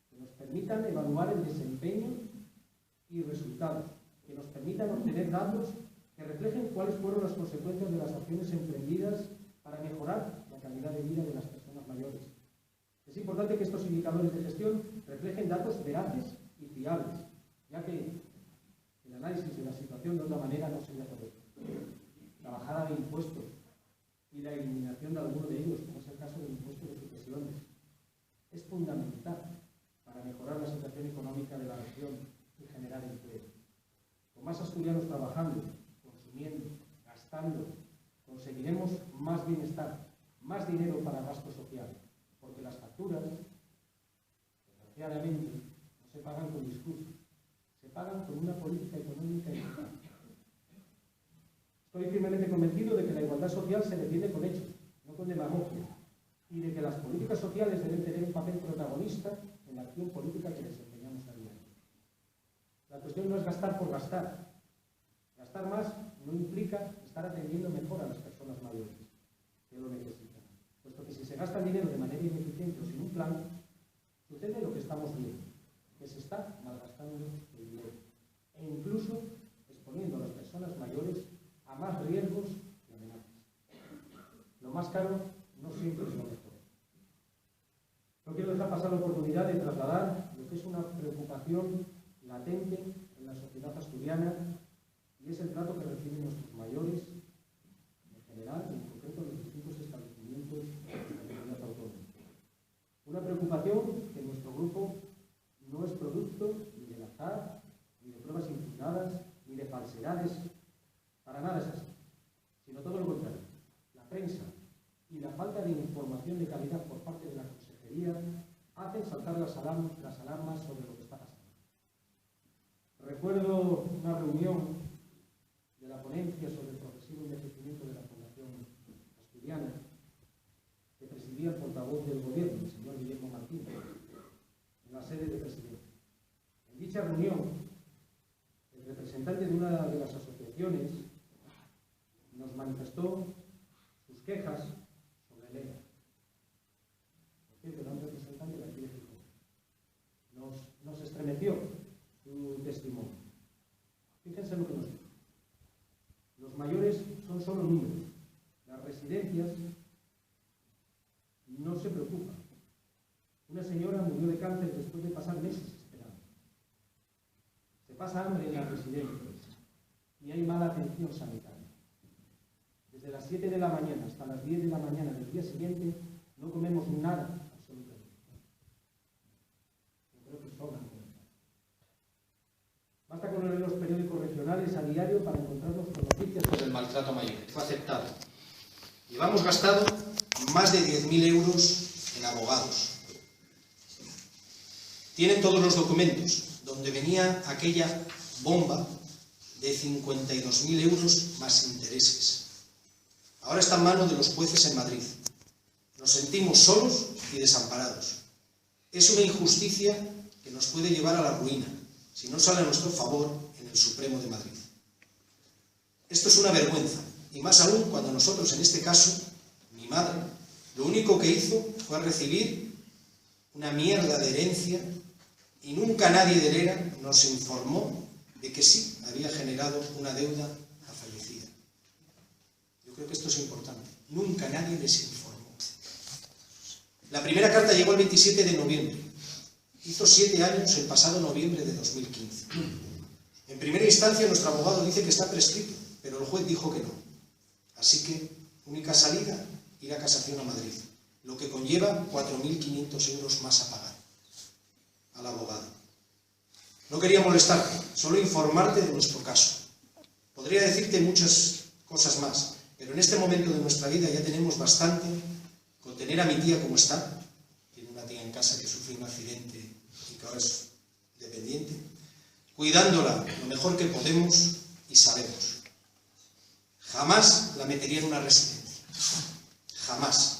que nos permitan evaluar el desempeño y resultados, que nos permitan obtener datos que reflejen cuáles fueron las consecuencias de las acciones emprendidas para mejorar la calidad de vida de las personas mayores. Es importante que estos indicadores de gestión reflejen datos veraces y fiables, ya que el análisis de la situación de otra manera no sería correcto. La bajada de impuestos y la eliminación de alguno de ellos, como es el caso del impuesto de sucesiones, es fundamental para mejorar la situación económica de la región y generar empleo. Con más asturianos trabajando, consumiendo, gastando, conseguiremos más bienestar, más dinero para gasto social, porque las facturas, desgraciadamente, no se pagan con discursos, se pagan con una política económica eficaz. Estoy firmemente convencido de que la igualdad social se defiende con hechos, no con demagogia, y de que las políticas sociales deben tener un papel protagonista en la acción política que desempeñamos a diario. La cuestión no es gastar por gastar. Gastar más no implica estar atendiendo mejor a las personas mayores que lo necesitan, puesto que si se gasta el dinero de manera ineficiente o sin un plan, sucede lo que estamos viendo, que se está malgastando el dinero, e incluso exponiendo a las personas mayores a más riesgos y amenazas. Lo más caro no siempre es lo mejor. No quiero dejar pasar la oportunidad de trasladar lo que es una preocupación latente en la sociedad asturiana, y es el trato que reciben nuestros mayores en general y en concreto en los distintos establecimientos de la comunidad autónoma. Una preocupación que en nuestro grupo no es producto ni del azar, ni de pruebas impugnadas, ni de falsedades. Para nada es así, sino todo lo contrario. La prensa y la falta de información de calidad por parte de la Consejería hacen saltar las alarmas sobre lo que está pasando. Recuerdo una reunión de la ponencia sobre el progresivo envejecimiento de la población asturiana que presidía el portavoz del Gobierno, el señor Guillermo Martínez, en la sede de Presidencia. En dicha reunión, el representante de una de las asociaciones nos manifestó sus quejas sobre el ERA. Por cierto, era un representante de aquí de Gijón. Nos estremeció su testimonio. Fíjense lo que nos dijo. Los mayores son solo números. Las residencias no se preocupan. Una señora murió de cáncer después de pasar meses esperando. Se pasa hambre en las residencias. y hay mala atención sanitaria. Desde las 7 de la mañana hasta las 10 de la mañana del día siguiente no comemos nada, absolutamente. Yo creo que sobran. Basta con leer los periódicos regionales a diario para encontrarnos con noticias sobre el maltrato a mayores. Fue aceptado. Llevamos gastado más de 10.000 euros en abogados. Tienen todos los documentos donde venía aquella bomba de 52.000 euros más intereses. Ahora está en manos de los jueces en Madrid. Nos sentimos solos y desamparados. Es una injusticia que nos puede llevar a la ruina si no sale a nuestro favor en el Supremo de Madrid. Esto es una vergüenza, y más aún cuando nosotros, en este caso, mi madre, lo único que hizo fue recibir una mierda de herencia y nunca nadie del ERA nos informó de que sí había generado una deuda a fallecida. Yo creo que esto es importante. Nunca nadie les informó. La primera carta llegó el 27 de noviembre. Hizo 7 años el pasado noviembre de 2015. En primera instancia nuestro abogado dice que está prescrito, pero el juez dijo que no. Así que, única salida, ir a casación a Madrid, lo que conlleva 4.500 euros más a pagar al abogado. No quería molestarte, solo informarte de nuestro caso. Podría decirte muchas cosas más, pero en este momento de nuestra vida ya tenemos bastante con tener a mi tía como está. Tiene una tía en casa que sufrió un accidente y que ahora es dependiente, cuidándola lo mejor que podemos y sabemos. Jamás la metería en una residencia. Jamás.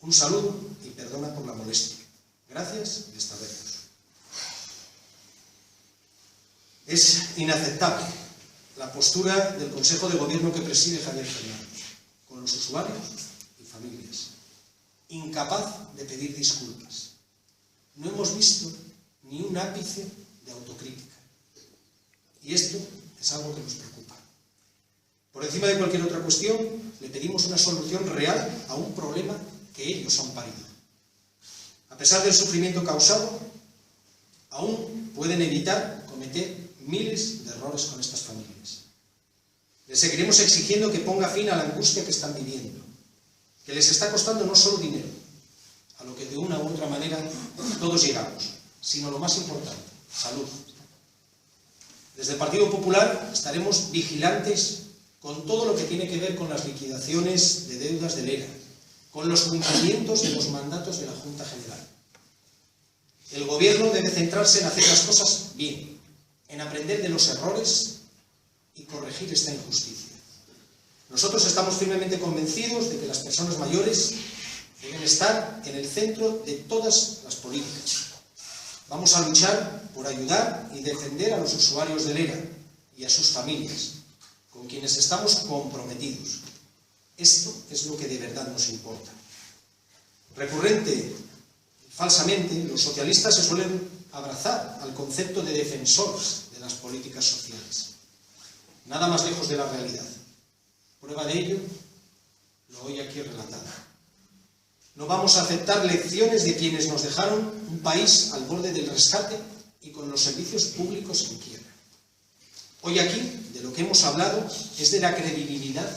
Un saludo y perdona por la molestia. Gracias y hasta vernos. Es inaceptable la postura del Consejo de Gobierno que preside Javier Fernández con los usuarios y familias. Incapaz de pedir disculpas. No hemos visto ni un ápice de autocrítica. Y esto es algo que nos preocupa. Por encima de cualquier otra cuestión, le pedimos una solución real a un problema que ellos han parido. A pesar del sufrimiento causado, aún pueden evitar cometer miles de errores con estas familias. Les seguiremos exigiendo que ponga fin a la angustia que están viviendo, que les está costando no solo dinero, a lo que de una u otra manera todos llegamos, sino lo más importante, salud. Desde el Partido Popular estaremos vigilantes con todo lo que tiene que ver con las liquidaciones de deudas del ERA, con los cumplimientos de los mandatos de la Junta General. El Gobierno debe centrarse en hacer las cosas bien, en aprender de los errores y corregir esta injusticia. Nosotros estamos firmemente convencidos de que las personas mayores deben estar en el centro de todas las políticas. Vamos a luchar por ayudar y defender a los usuarios del ERA y a sus familias, con quienes estamos comprometidos. Esto es lo que de verdad nos importa. Recurrente, falsamente, los socialistas se suelen abrazar al concepto de defensores de las políticas sociales. Nada más lejos de la realidad. Prueba de ello lo hoy aquí relatado. No vamos a aceptar lecciones de quienes nos dejaron un país al borde del rescate y con los servicios públicos en quiebra. Hoy aquí, de lo que hemos hablado, es de la credibilidad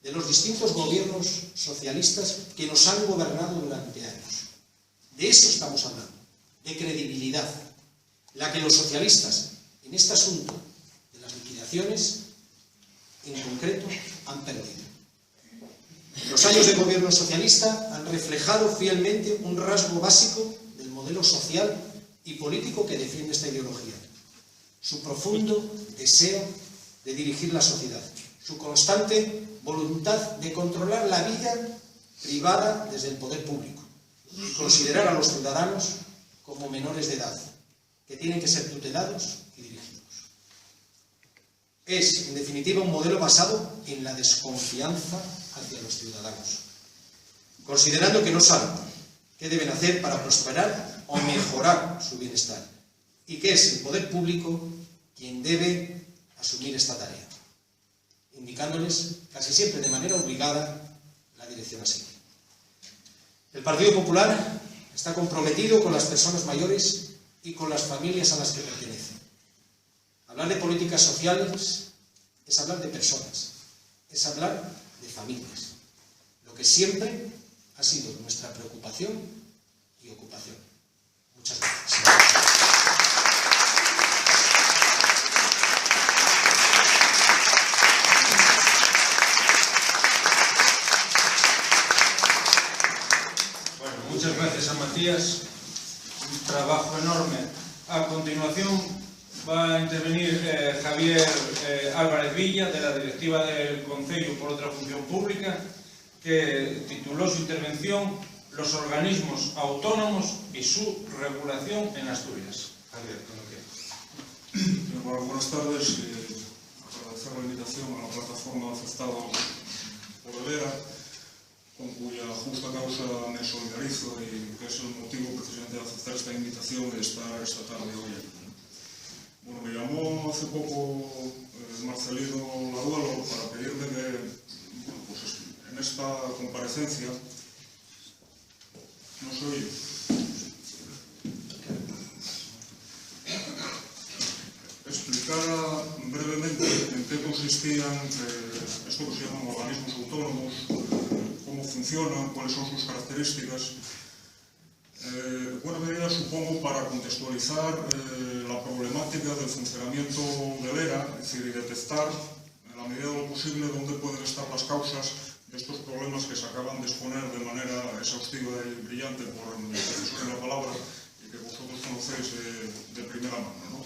de los distintos gobiernos socialistas que nos han gobernado durante años. De eso estamos hablando, de credibilidad, la que los socialistas, en este asunto de las liquidaciones, en concreto, han perdido. Los años de gobierno socialista han reflejado fielmente un rasgo básico del modelo social y político que defiende esta ideología: su profundo deseo de dirigir la sociedad, su constante voluntad de controlar la vida privada desde el poder público y considerar a los ciudadanos como menores de edad, que tienen que ser tutelados y dirigidos. Es, en definitiva, un modelo basado en la desconfianza hacia los ciudadanos, considerando que no saben qué deben hacer para prosperar o mejorar su bienestar, y que es el poder público quien debe asumir esta tarea, indicándoles casi siempre de manera obligada la dirección a seguir. El Partido Popular está comprometido con las personas mayores y con las familias a las que pertenecen. Hablar de políticas sociales es hablar de personas, es hablar de familias, lo que siempre ha sido nuestra preocupación y ocupación. Muchas gracias. Bueno, muchas gracias a Matías. Un trabajo enorme. A continuación va a intervenir Javier Álvarez Villa, de la Directiva del Concello por otra función pública, que tituló su intervención "Los organismos autónomos y su regulación en Asturias". Javier, con lo que... Bueno, buenas tardes. Agradecer la invitación a la plataforma afectada por el ERA, con cuya justa causa me solidarizo y que es el motivo precisamente de aceptar esta invitación y estar esta tarde hoy aquí. Bueno, me llamó hace poco Marcelino Laduelo para pedirme que, bueno, pues en esta comparecencia, no se oye, explicara brevemente en qué consistían esto que se llaman organismos autónomos, cómo funcionan, cuáles son sus características. En buena medida, supongo, para contextualizar la problemática del funcionamiento del ERA, es decir, y detectar, en la medida de lo posible, dónde pueden estar las causas de estos problemas que se acaban de exponer de manera exhaustiva y brillante por el profesor de la palabra y que vosotros conocéis de primera mano, ¿no?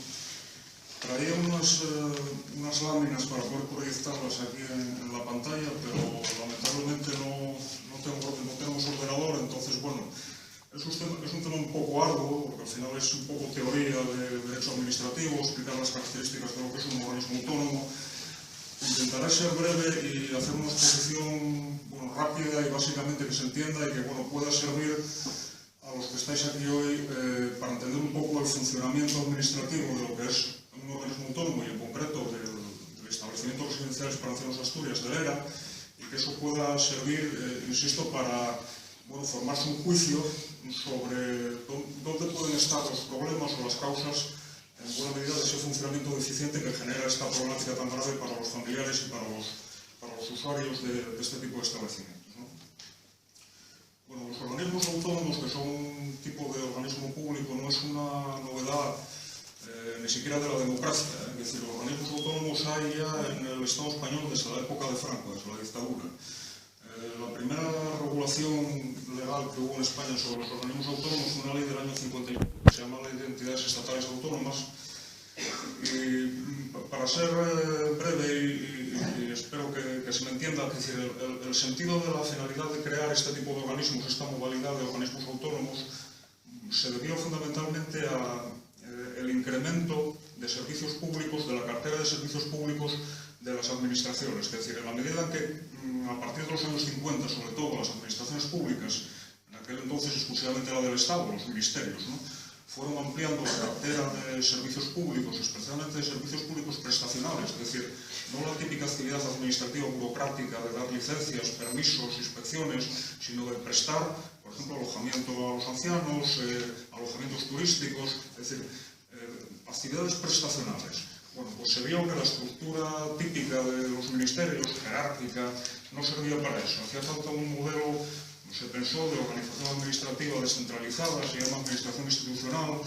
Traía unas láminas para poder proyectarlas aquí en la pantalla, pero lamentablemente no tenemos ordenador, entonces, bueno, es un tema un poco arduo, porque al final es un poco teoría de derecho administrativo, explicar las características de lo que es un organismo autónomo. Intentaré ser breve y hacer una exposición, bueno, rápida y básicamente que se entienda y que, bueno, pueda servir a los que estáis aquí hoy para entender un poco el funcionamiento administrativo de lo que es un organismo autónomo y en concreto del establecimiento residencial Esperanza de Asturias, del ERA, y que eso pueda servir, insisto, para, bueno, formarse un juicio sobre dónde pueden estar los problemas o las causas, en buena medida, de ese funcionamiento deficiente que genera esta problemática tan grave para los familiares y para los usuarios de este tipo de establecimientos, ¿no? Bueno, los organismos autónomos, que son un tipo de organismo público, no es una novedad ni siquiera de la democracia. Es decir, los organismos autónomos hay ya en el Estado español desde la época de Franco, desde la dictadura. La primera regulación legal que hubo en España sobre los organismos autónomos fue una ley del año 51, que se llama Ley de Entidades Estatales Autónomas. Y para ser breve y espero que se me entienda, es decir, el sentido de la finalidad de crear este tipo de organismos, esta modalidad de organismos autónomos, se debió fundamentalmente a el incremento de servicios públicos, de la cartera de servicios públicos de las administraciones. Es decir, en la medida en que a partir de los años 50, sobre todo las administraciones públicas, en aquel entonces exclusivamente la del Estado, los ministerios, ¿no?, fueron ampliando la cartera de servicios públicos, especialmente de servicios públicos prestacionales, es decir, no la típica actividad administrativa burocrática de dar licencias, permisos, inspecciones, sino de prestar, por ejemplo, alojamiento a los ancianos, alojamientos turísticos, es decir, actividades prestacionales. Bueno, pues se vio que la estructura típica de los ministerios, jerárquica, no servía para eso. Hacía falta un modelo, se pensó, de organización administrativa descentralizada, se llama administración institucional,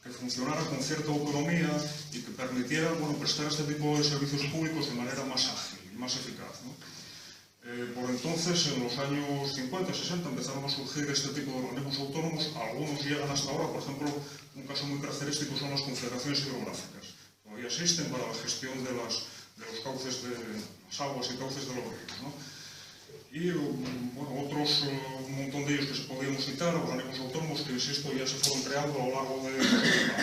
que funcionara con cierta autonomía y que permitiera, bueno, prestar este tipo de servicios públicos de manera más ágil y más eficaz, ¿no? Por entonces, en los años 50, 60, empezaron a surgir este tipo de organismos autónomos. Algunos llegan hasta ahora, por ejemplo, un caso muy característico son las confederaciones hidrográficas. Todavía existen para la gestión de los cauces de las aguas y cauces de los ríos, ¿no? Y, bueno, otros, un montón de ellos que se podíamos citar, organismos autónomos que, insisto, ya se fueron creando a lo largo de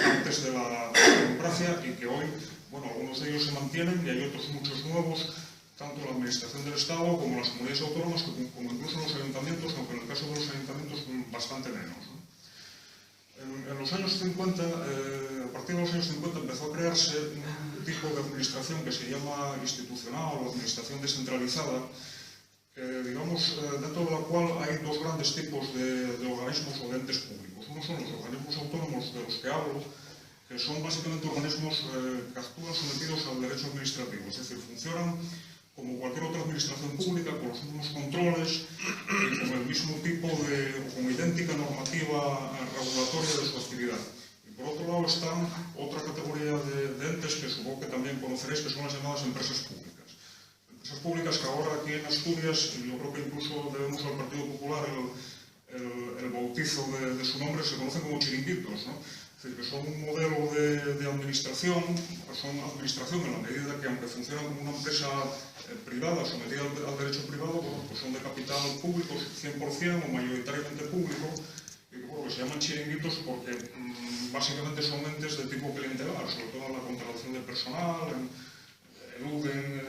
antes de la democracia y que hoy, bueno, algunos de ellos se mantienen y hay otros muchos nuevos, tanto la administración del Estado como las comunidades autónomas, como incluso los ayuntamientos, aunque en el caso de los ayuntamientos bastante menos, ¿no? En los años 50, a partir de los años 50 empezó a crearse un tipo de administración que se llama institucional o administración descentralizada, digamos, dentro de la cual hay dos grandes tipos de organismos o de entes públicos. Uno son los organismos autónomos de los que hablo, que son básicamente organismos que actúan sometidos al derecho administrativo, es decir, funcionan como cualquier otra administración pública, con los mismos controles y con el mismo tipo o con idéntica normativa regulatoria de su actividad. Y por otro lado están otra categoría de entes que supongo que también conoceréis, que son las llamadas empresas públicas. Empresas públicas que ahora aquí en Asturias, y yo creo que incluso debemos al Partido Popular el bautizo de su nombre, se conocen como chiringuitos, ¿no? Es decir, que son un modelo de administración, pues son administración en la medida que, aunque funcionan como una empresa privada, sometida al derecho privado, bueno, pues son de capital público, 100% o mayoritariamente público, y que, bueno, que se llaman chiringuitos porque básicamente son entes de tipo clientelar, sobre todo en la contratación de personal, eluden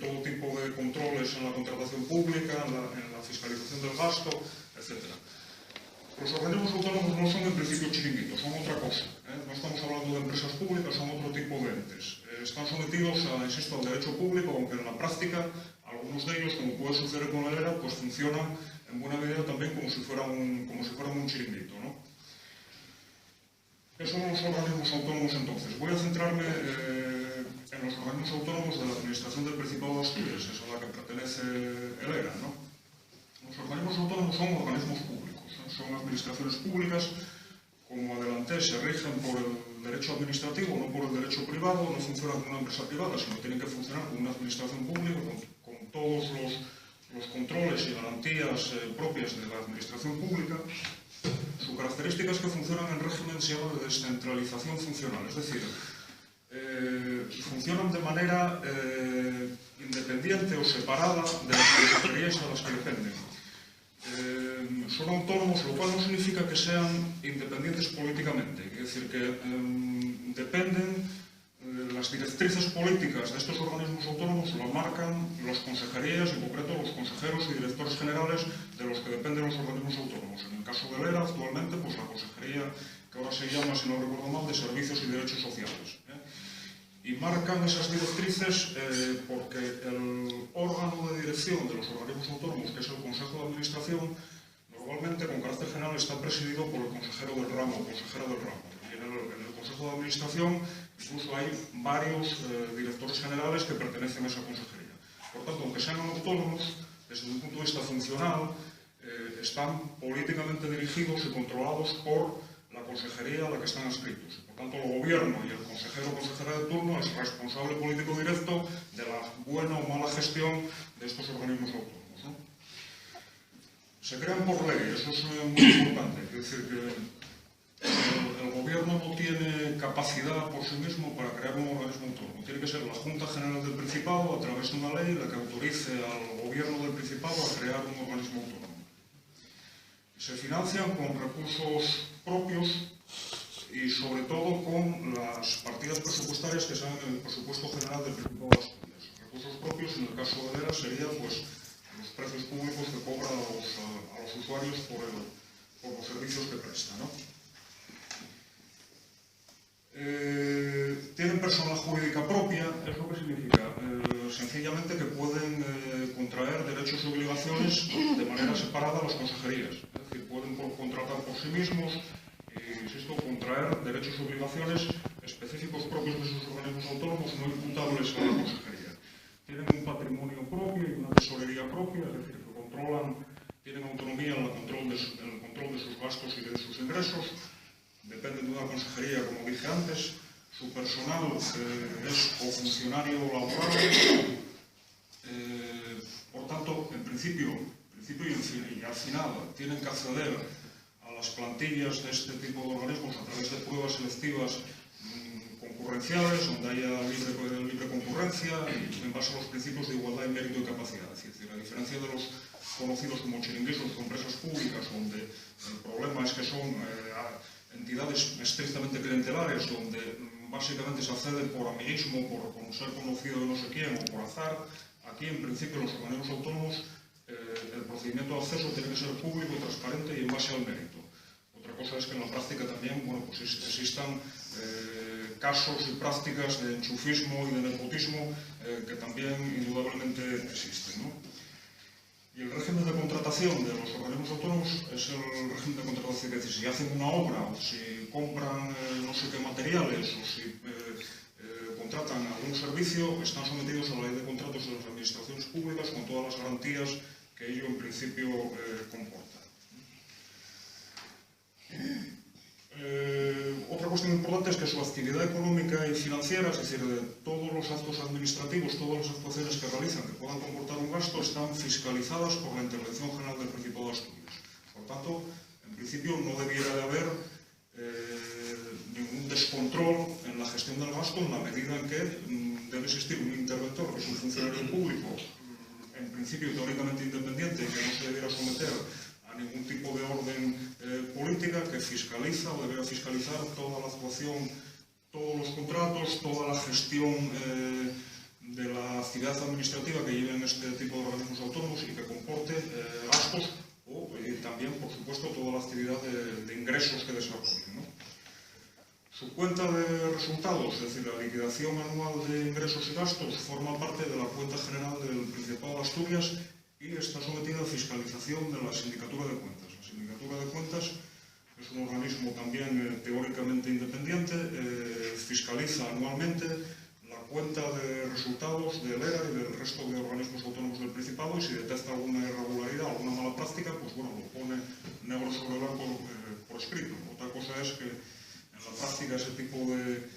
todo tipo de controles en la contratación pública, en la fiscalización del gasto, etc. Los organismos autónomos no son en principio chiringuitos, son otra cosa. No estamos hablando de empresas públicas, son otro tipo de entes. Están sometidos, insisto, al derecho público, aunque en la práctica algunos de ellos, como puede suceder con el ERA, pues funcionan en buena medida también como si fueran un chiringuito, ¿no? ¿Qué son los organismos autónomos entonces? Voy a centrarme en los organismos autónomos de la Administración del Principado de Asturias, es a la que pertenece el ERA, ¿no? Los organismos autónomos son organismos públicos, son administraciones públicas, como adelanté, se rigen por el derecho administrativo, no por el derecho privado, no funcionan como una empresa privada, sino tienen que funcionar como una administración pública, con todos los controles y garantías propias de la administración pública. Su característica es que funcionan en régimen se llama de descentralización funcional, es decir, funcionan de manera independiente o separada de las consejerías a las que dependen. Son autónomos, lo cual no significa que sean independientes políticamente, es decir, que dependen, las directrices políticas de estos organismos autónomos lo marcan las consejerías, en concreto los consejeros y directores generales de los que dependen los organismos autónomos. En el caso del ERA, actualmente, pues la consejería, que ahora se llama, si no recuerdo mal, de Servicios y Derechos Sociales. Y marcan esas directrices porque el órgano de dirección de los organismos autónomos, que es el Consejo de Administración, normalmente con carácter general está presidido por el consejero del ramo o consejera del ramo. Y en el Consejo de Administración incluso hay varios directores generales que pertenecen a esa consejería. Por tanto, aunque sean autónomos, desde un punto de vista funcional, están políticamente dirigidos y controlados por la consejería a la que están adscritos. Por tanto, el gobierno y el consejero o consejera de turno es responsable político directo de la buena o mala gestión de estos organismos autónomos, ¿no? Se crean por ley, eso es muy importante. Es decir, que el gobierno no tiene capacidad por sí mismo para crear un organismo autónomo. Tiene que ser la Junta General del Principado, a través de una ley, la que autorice al gobierno del Principado a crear un organismo autónomo. Se financian con recursos propios y sobre todo con las partidas presupuestarias que salen en el presupuesto general del Principado de Asturias. Recursos propios, en el caso de ERA, serían pues, los precios públicos que cobran a los usuarios por los servicios que prestan, ¿no? Tienen personalidad jurídica propia, ¿es lo que significa? Sencillamente que pueden contraer derechos y obligaciones de manera separada a las consejerías. Es decir, pueden contratar por sí mismos y, insisto, contraer derechos y obligaciones específicos propios de sus organismos autónomos no imputables a la consejería. Tienen un patrimonio propio y una tesorería propia, es decir, que tienen autonomía en el control de sus gastos y de sus ingresos. Dependen de una consejería, como dije antes, su personal es o funcionario laboral, por tanto, en principio y al final, tienen que acceder a las plantillas de este tipo de organismos a través de pruebas selectivas concurrenciales, donde haya libre concurrencia y en base a los principios de igualdad, mérito y capacidad. Es decir, a diferencia de los conocidos como chiringuitos o empresas públicas, donde el problema es que son entidades estrictamente clientelares, donde básicamente se accede por amiguismo, por ser conocido de no sé quién o por azar. Aquí, en principio, los organismos autónomos, el procedimiento de acceso tiene que ser público y transparente y en base al mérito. Otra cosa es que en la práctica también, bueno, pues existan casos y prácticas de enchufismo y de nepotismo que también indudablemente existen, ¿no? Y el régimen de contratación de los organismos autónomos es el régimen de contratación, es decir, si hacen una obra, o si compran no sé qué materiales, o si contratan algún servicio, están sometidos a la ley de contratos de las administraciones públicas con todas las garantías que ello en principio comporta. Otra cuestión importante es que su actividad económica y financiera, es decir, de todos los actos administrativos, todas las actuaciones que realizan que puedan comportar un gasto, están fiscalizadas por la Intervención General del Principado de Asturias. Por tanto, en principio no debiera de haber ningún descontrol en la gestión del gasto en la medida en que debe existir un interventor, que es un funcionario público, en principio teóricamente independiente, que no se debiera someter a ningún tipo de orden política, que fiscaliza o deberá fiscalizar toda la actuación, todos los contratos, toda la gestión de la actividad administrativa que lleven este tipo de organismos autónomos y que comporte gastos o también, por supuesto, toda la actividad de ingresos que desarrollen, ¿no? Su cuenta de resultados, es decir, la liquidación anual de ingresos y gastos, forma parte de la cuenta general del Principado de Asturias y está sometida a fiscalización de la Sindicatura de Cuentas. La Sindicatura de Cuentas es un organismo también teóricamente independiente, fiscaliza anualmente la cuenta de resultados del ERA y del resto de organismos autónomos del Principado, y si detecta alguna irregularidad, alguna mala práctica, pues bueno, lo pone negro sobre blanco por escrito. Otra cosa es que en la práctica ese tipo de,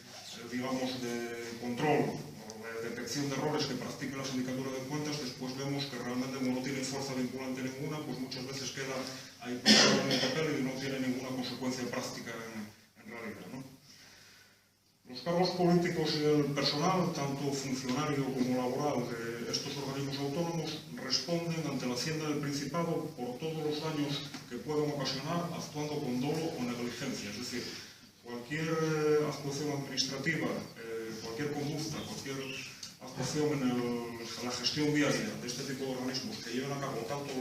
digamos, de control o de detección de errores que practica la Sindicatura de Cuentas, después vemos que realmente como no tienen fuerza vinculante ninguna, pues muchas veces queda ahí pegado en el papel y no tiene ninguna consecuencia práctica en realidad, ¿no? Los cargos políticos y el personal, tanto funcionario como laboral de estos organismos autónomos, responden ante la Hacienda del Principado por todos los daños que puedan ocasionar actuando con dolo o negligencia. Es decir, cualquier actuación administrativa, cualquier conducta, cualquier actuación en la gestión diaria de este tipo de organismos que lleven a cabo tanto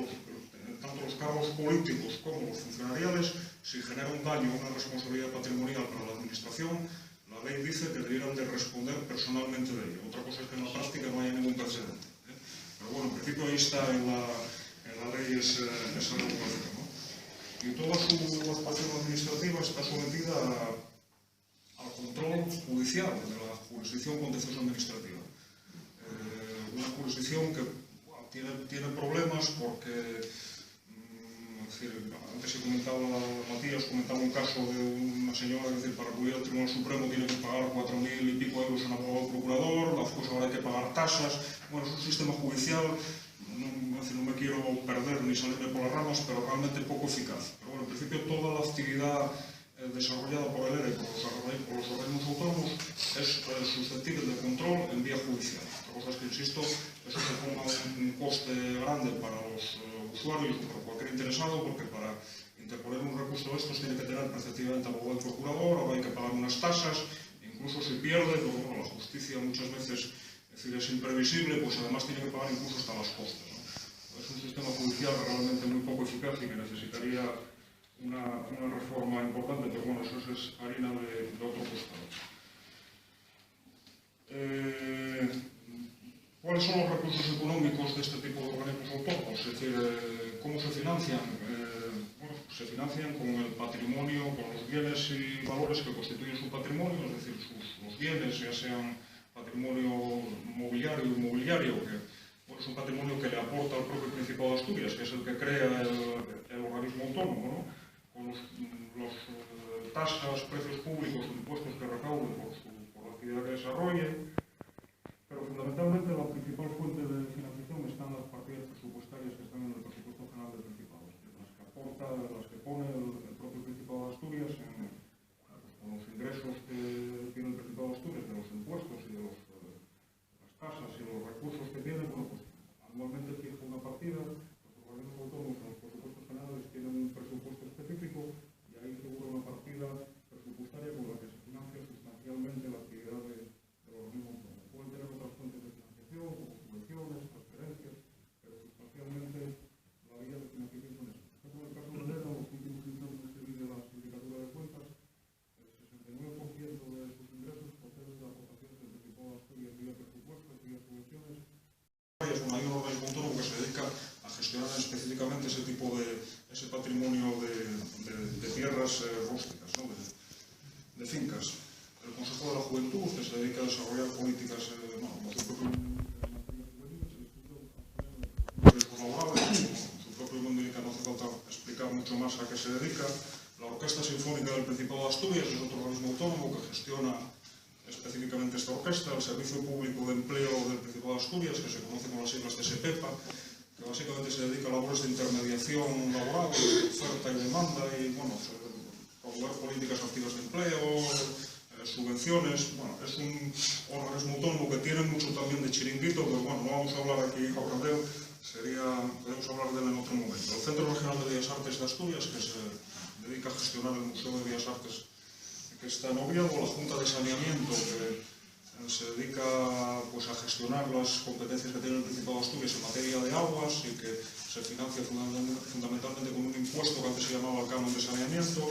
los cargos políticos como los funcionariales, si genera un daño o una responsabilidad patrimonial para la administración, la ley dice que debieran de responder personalmente de ello. Otra cosa es que en la práctica no haya ningún precedente, Pero bueno, en principio ahí está en la ley esa regulación, ¿no? Y toda su actuación administrativa está sometida al control judicial de la jurisdicción contencioso administrativa. Una jurisdicción que tiene problemas porque, es decir, antes se comentaba, Matías comentaba un caso de una señora, es decir, para acudir al Tribunal Supremo tiene que pagar 4.000 y pico euros en abogado procurador, después ahora hay que pagar tasas. Bueno, es un sistema judicial, no me quiero perder ni salirme por las ramas, pero realmente poco eficaz. Pero bueno, en principio toda la actividad desarrollada por el ERA y por los organismos autónomos es susceptible de control en vía judicial. Otra cosa es que, insisto, eso suponga un coste grande para los usuarios o para cualquier interesado, porque para interponer un recurso de estos tiene que tener preceptivamente abogado y procurador, ahora hay que pagar unas tasas, incluso si pierde, pues bueno, la justicia muchas veces es imprevisible, pues además tiene que pagar incluso hasta las costas, ¿no? Es un sistema judicial realmente muy poco eficaz y que necesitaría una reforma importante, pero bueno, eso es harina de otro costado. ¿Cuáles son los recursos económicos de este tipo de organismos autónomos? Es decir, ¿cómo se financian? Bueno, se financian con el patrimonio, con los bienes y valores que constituyen su patrimonio, es decir, los bienes, ya sean patrimonio mobiliario o inmobiliario, que bueno, es un patrimonio que le aporta al propio Principado de Asturias, que es el que crea el organismo autónomo, ¿no? Con los tasas, precios públicos, impuestos que recaude por la actividad que desarrolle, pero fundamentalmente la principal fuente de financiación están las partidas presupuestarias que están en el presupuesto general del Principado, las que aporta, las que pone el propio Principado de Asturias con los ingresos que tiene el Principado de Asturias, de los impuestos y de las tasas y los recursos que tiene. Bueno, pues anualmente fija una partida, los organismos autónomos en los presupuestos generales tienen un presupuesto específico y ahí figura una partida presupuestaria con la que se financia sustancialmente la actividad del organismo autónomo. Pueden tener otras fuentes de financiación específicamente ese patrimonio de tierras rústicas, ¿no? de fincas. El Consejo de la Juventud, que se dedica a desarrollar políticas, como su propio mundo indica, no hace falta explicar mucho más a qué se dedica. La Orquesta Sinfónica del Principado de Asturias es otro organismo autónomo que gestiona específicamente esta orquesta. El Servicio Público de Empleo del Principado de Asturias, que se conoce con las siglas de SEPEPA, que básicamente se dedica a labores de intermediación laboral, de oferta y demanda, y promover políticas activas de empleo, subvenciones. Es un organismo autónomo que tiene mucho también de chiringuito, pero no vamos a hablar aquí ahora de él, podemos hablar de él en otro momento. El Centro Regional de Bellas Artes de Asturias, que se dedica a gestionar el Museo de Bellas Artes que está en Oviedo, la Junta de Saneamiento, que se dedica a gestionar las competencias que tiene el Principado de Asturias en materia de aguas y que se financia fundamentalmente con un impuesto que antes se llamaba el canon de saneamiento.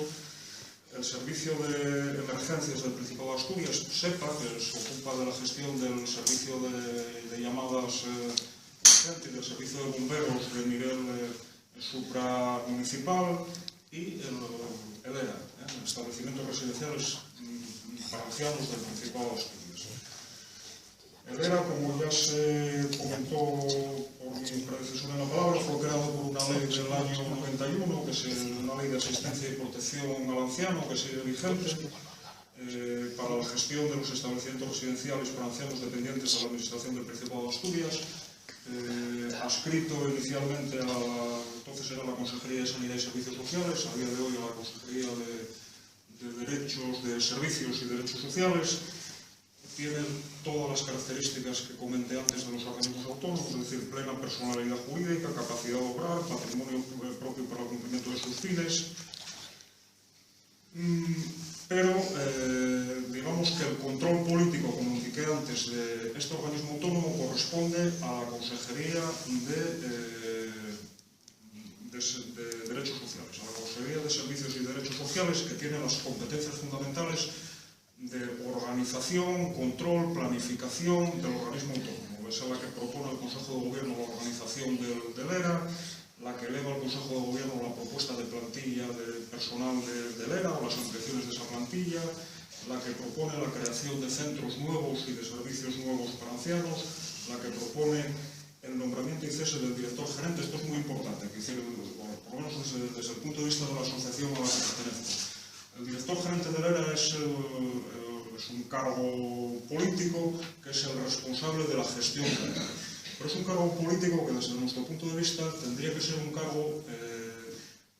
El Servicio de Emergencias del Principado de Asturias, SEPA, que se ocupa de la gestión del servicio de llamadas urgentes y del servicio de bomberos de nivel supramunicipal, y el ERA, establecimientos residenciales para ancianos del Principado de Asturias. El ERA, como ya se comentó por mi predecesor en la palabra, fue creado por una ley del año 91, que es una ley de asistencia y protección al anciano, que sigue vigente, para la gestión de los establecimientos residenciales para ancianos dependientes de la Administración del Principado de Asturias, adscrito inicialmente a entonces era la Consejería de Sanidad y Servicios Sociales, a día de hoy a la Consejería de Derechos, de Servicios y Derechos Sociales. Tiene todas las características que comenté antes de los organismos autónomos, es decir, plena personalidad jurídica, capacidad de obrar, patrimonio propio para el cumplimiento de sus fines. Pero digamos que el control político, como indiqué antes, de este organismo autónomo corresponde a la Consejería de Derechos Sociales, a la Consejería de Servicios y Derechos Sociales, que tiene las competencias fundamentales de organización, control, planificación del organismo autónomo. Es la que propone al Consejo de Gobierno la organización del ERA, la que eleva al Consejo de Gobierno la propuesta de plantilla de personal del ERA o las ampliaciones de esa plantilla, la que propone la creación de centros nuevos y de servicios nuevos para ancianos, la que propone el nombramiento y cese del director gerente. Esto es muy importante, por lo menos desde el punto de vista de la asociación a la que pertenezco. El director gerente del ERA es un cargo político que es el responsable de la gestión del ERA. Pero es un cargo político que desde nuestro punto de vista tendría que ser un cargo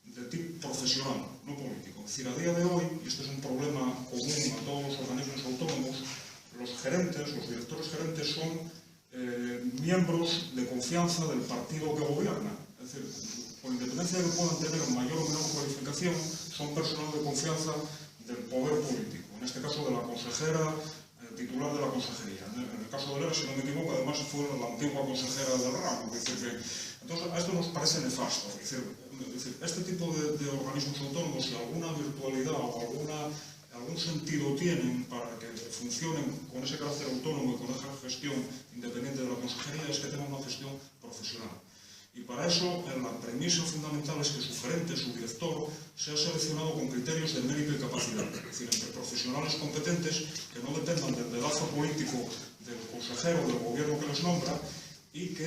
de tipo profesional, no político. Es decir, a día de hoy, y esto es un problema común a todos los organismos autónomos, los gerentes, los directores gerentes son miembros de confianza del partido que gobierna. Es decir, con independencia de que puedan tener mayor o menor cualificación, son personal de confianza del poder político. En este caso de la consejera titular de la consejería. En el caso de ERA, si no me equivoco, además fue la antigua consejera del ramo. Entonces, a esto nos parece nefasto. Es decir, este tipo de organismos autónomos, si alguna virtualidad o algún sentido tienen para que funcionen con ese carácter autónomo y con esa gestión independiente de la consejería, es que tengan una gestión profesional. Y para eso, la premisa fundamental es que su gerente, su director, sea seleccionado con criterios de mérito y capacidad, es decir, entre profesionales competentes que no dependan del dedazo político del consejero, del gobierno que les nombra, y que,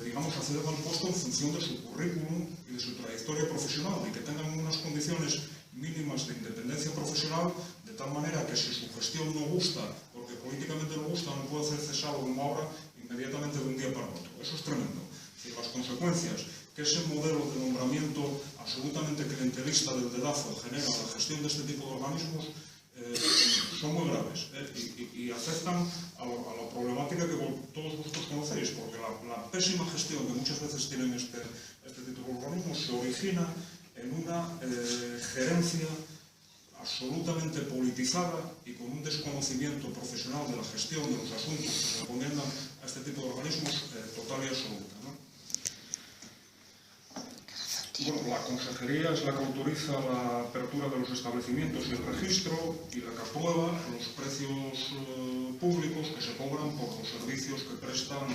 digamos, accedan al puesto en función de su currículum y de su trayectoria profesional, y que tengan unas condiciones mínimas de independencia profesional, de tal manera que si su gestión no gusta, porque políticamente no gusta, no puede ser cesado como ahora inmediatamente de un día para otro. Eso es tremendo. Y las consecuencias que ese modelo de nombramiento absolutamente clientelista del dedazo genera en la gestión de este tipo de organismos son muy graves y afectan a la problemática que todos vosotros conocéis, porque la pésima gestión que muchas veces tienen este tipo de organismos se origina en una gerencia absolutamente politizada y con un desconocimiento profesional de la gestión de los asuntos que se encomiendan a este tipo de organismos total y absoluta, ¿no? Bueno, la consejería es la que autoriza la apertura de los establecimientos y el registro y la que aprueba los precios públicos que se cobran por los servicios que prestan.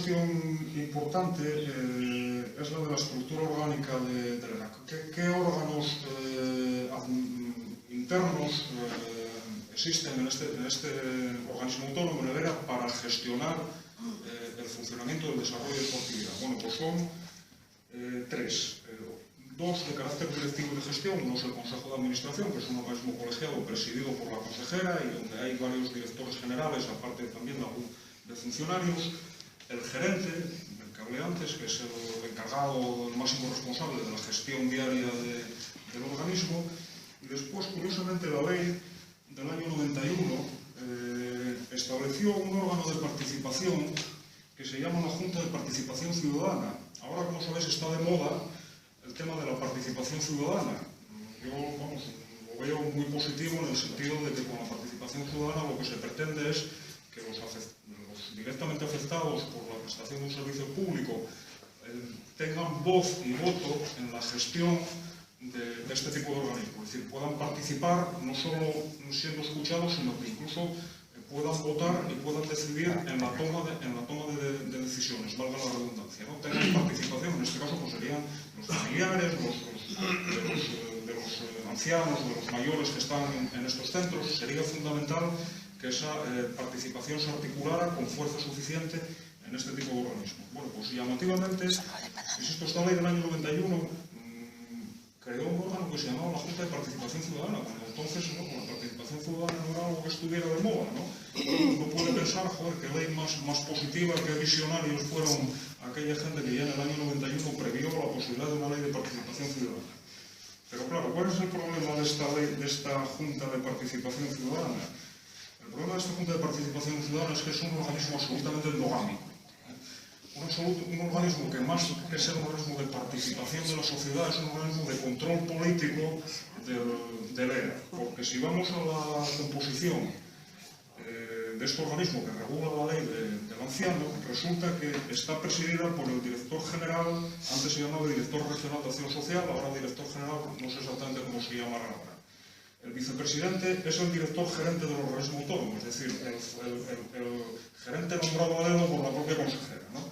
cuestión importante es la de la estructura orgánica del ERA. ¿Qué órganos internos existen en este organismo autónomo, en el ERA, para gestionar el funcionamiento del desarrollo de su actividad? Bueno, pues son tres. Dos de carácter directivo de gestión. Uno es el Consejo de Administración, que es un organismo colegiado presidido por la consejera y donde hay varios directores generales, aparte también de funcionarios. El gerente, el que hablé antes, que es el encargado, el máximo responsable de la gestión diaria del organismo. Y después, curiosamente, la ley del año 91 estableció un órgano de participación que se llama la Junta de Participación Ciudadana. Ahora, como sabéis, está de moda el tema de la participación ciudadana. Yo, vamos, lo veo muy positivo en el sentido de que con la participación ciudadana lo que se pretende es que los directamente afectados por la prestación de un servicio público tengan voz y voto en la gestión de este tipo de organismos. Es decir, puedan participar no solo siendo escuchados, sino que incluso puedan votar y puedan decidir en la toma de decisiones, valga la redundancia, ¿no? Tengan participación, en este caso pues serían los familiares, de los ancianos, de los mayores que están en estos centros. Sería fundamental que esa participación se articulara con fuerza suficiente en este tipo de organismos. Bueno, pues llamativamente, insisto, esta ley del año 91 creó un órgano que se llamaba la Junta de Participación Ciudadana, cuando entonces con la participación ciudadana no era algo que estuviera de moda, ¿no? Uno puede pensar, joder, qué ley más positiva, qué visionarios fueron aquella gente que ya en el año 91 previó la posibilidad de una ley de participación ciudadana. Pero claro, ¿cuál es el problema de esta ley, de esta Junta de Participación Ciudadana? El problema de esta Junta de Participación Ciudadana es que es un organismo absolutamente endogámico. Un organismo que más que ser un organismo de participación de la sociedad es un organismo de control político del ERA. Porque si vamos a la composición de este organismo que regula la ley del anciano, resulta que está presidida por el director general, antes se llamaba director regional de acción social, ahora director general, no sé exactamente cómo se llamará ahora. El vicepresidente es el director gerente del organismo autónomo, es decir, el gerente nombrado a dedo por la propia consejera, ¿no?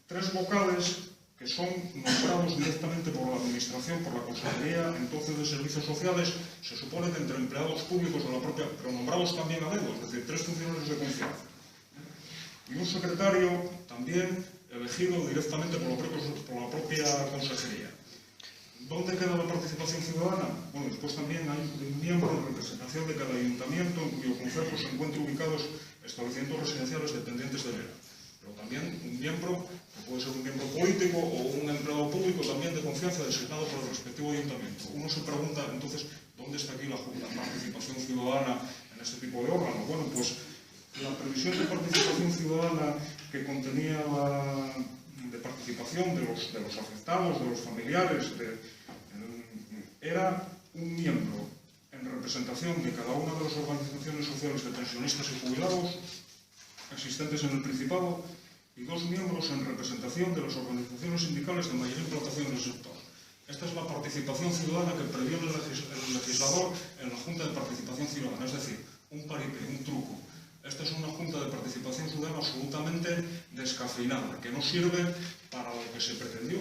Tres vocales que son nombrados directamente por la Administración, por la Consejería, entonces de Servicios Sociales, se supone que entre empleados públicos de la propia, pero nombrados también a dedo, es decir, tres funcionarios de confianza. Y un secretario también elegido directamente por la propia Consejería. ¿Dónde queda la participación ciudadana? Bueno, después también hay un miembro en representación de cada ayuntamiento en cuyo concejo se encuentran ubicados establecimientos residenciales dependientes del ERA. Pero también un miembro, que puede ser un miembro político o un empleado público también de confianza designado por el respectivo ayuntamiento. Uno se pregunta, entonces, ¿dónde está aquí la participación ciudadana en este tipo de órgano? Bueno, pues la previsión de participación ciudadana que contenía de participación de los afectados, de los familiares, era un miembro en representación de cada una de las organizaciones sociales de pensionistas y jubilados existentes en el Principado y dos miembros en representación de las organizaciones sindicales de mayor implantación en el sector. Esta es la participación ciudadana que previó el legislador en la Junta de Participación Ciudadana, es decir, un paripé, un truco. Esta es una Junta de Participación Ciudadana absolutamente descafeinada, que no sirve para lo que se pretendió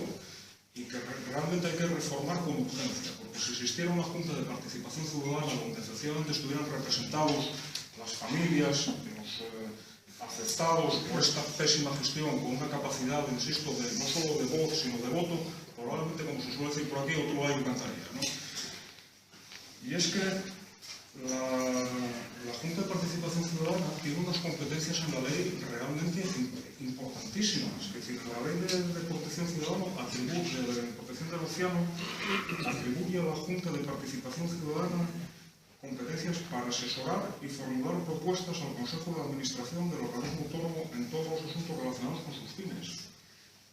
y que realmente hay que reformar con urgencia, porque si existiera una Junta de Participación Ciudadana donde efectivamente estuvieran representados las familias de los afectados por esta pésima gestión, con una capacidad, insisto, no solo de voz, sino de voto, probablemente, como se suele decir por aquí, otro gallo cantaría, ¿no? Y es que la Junta de Participación Ciudadana tiene unas competencias en la ley realmente importantísimas. Es decir, la ley de protección ciudadana de protección del anciano atribuye a la Junta de Participación Ciudadana competencias para asesorar y formular propuestas al Consejo de Administración del organismo autónomo en todos los asuntos relacionados con sus fines,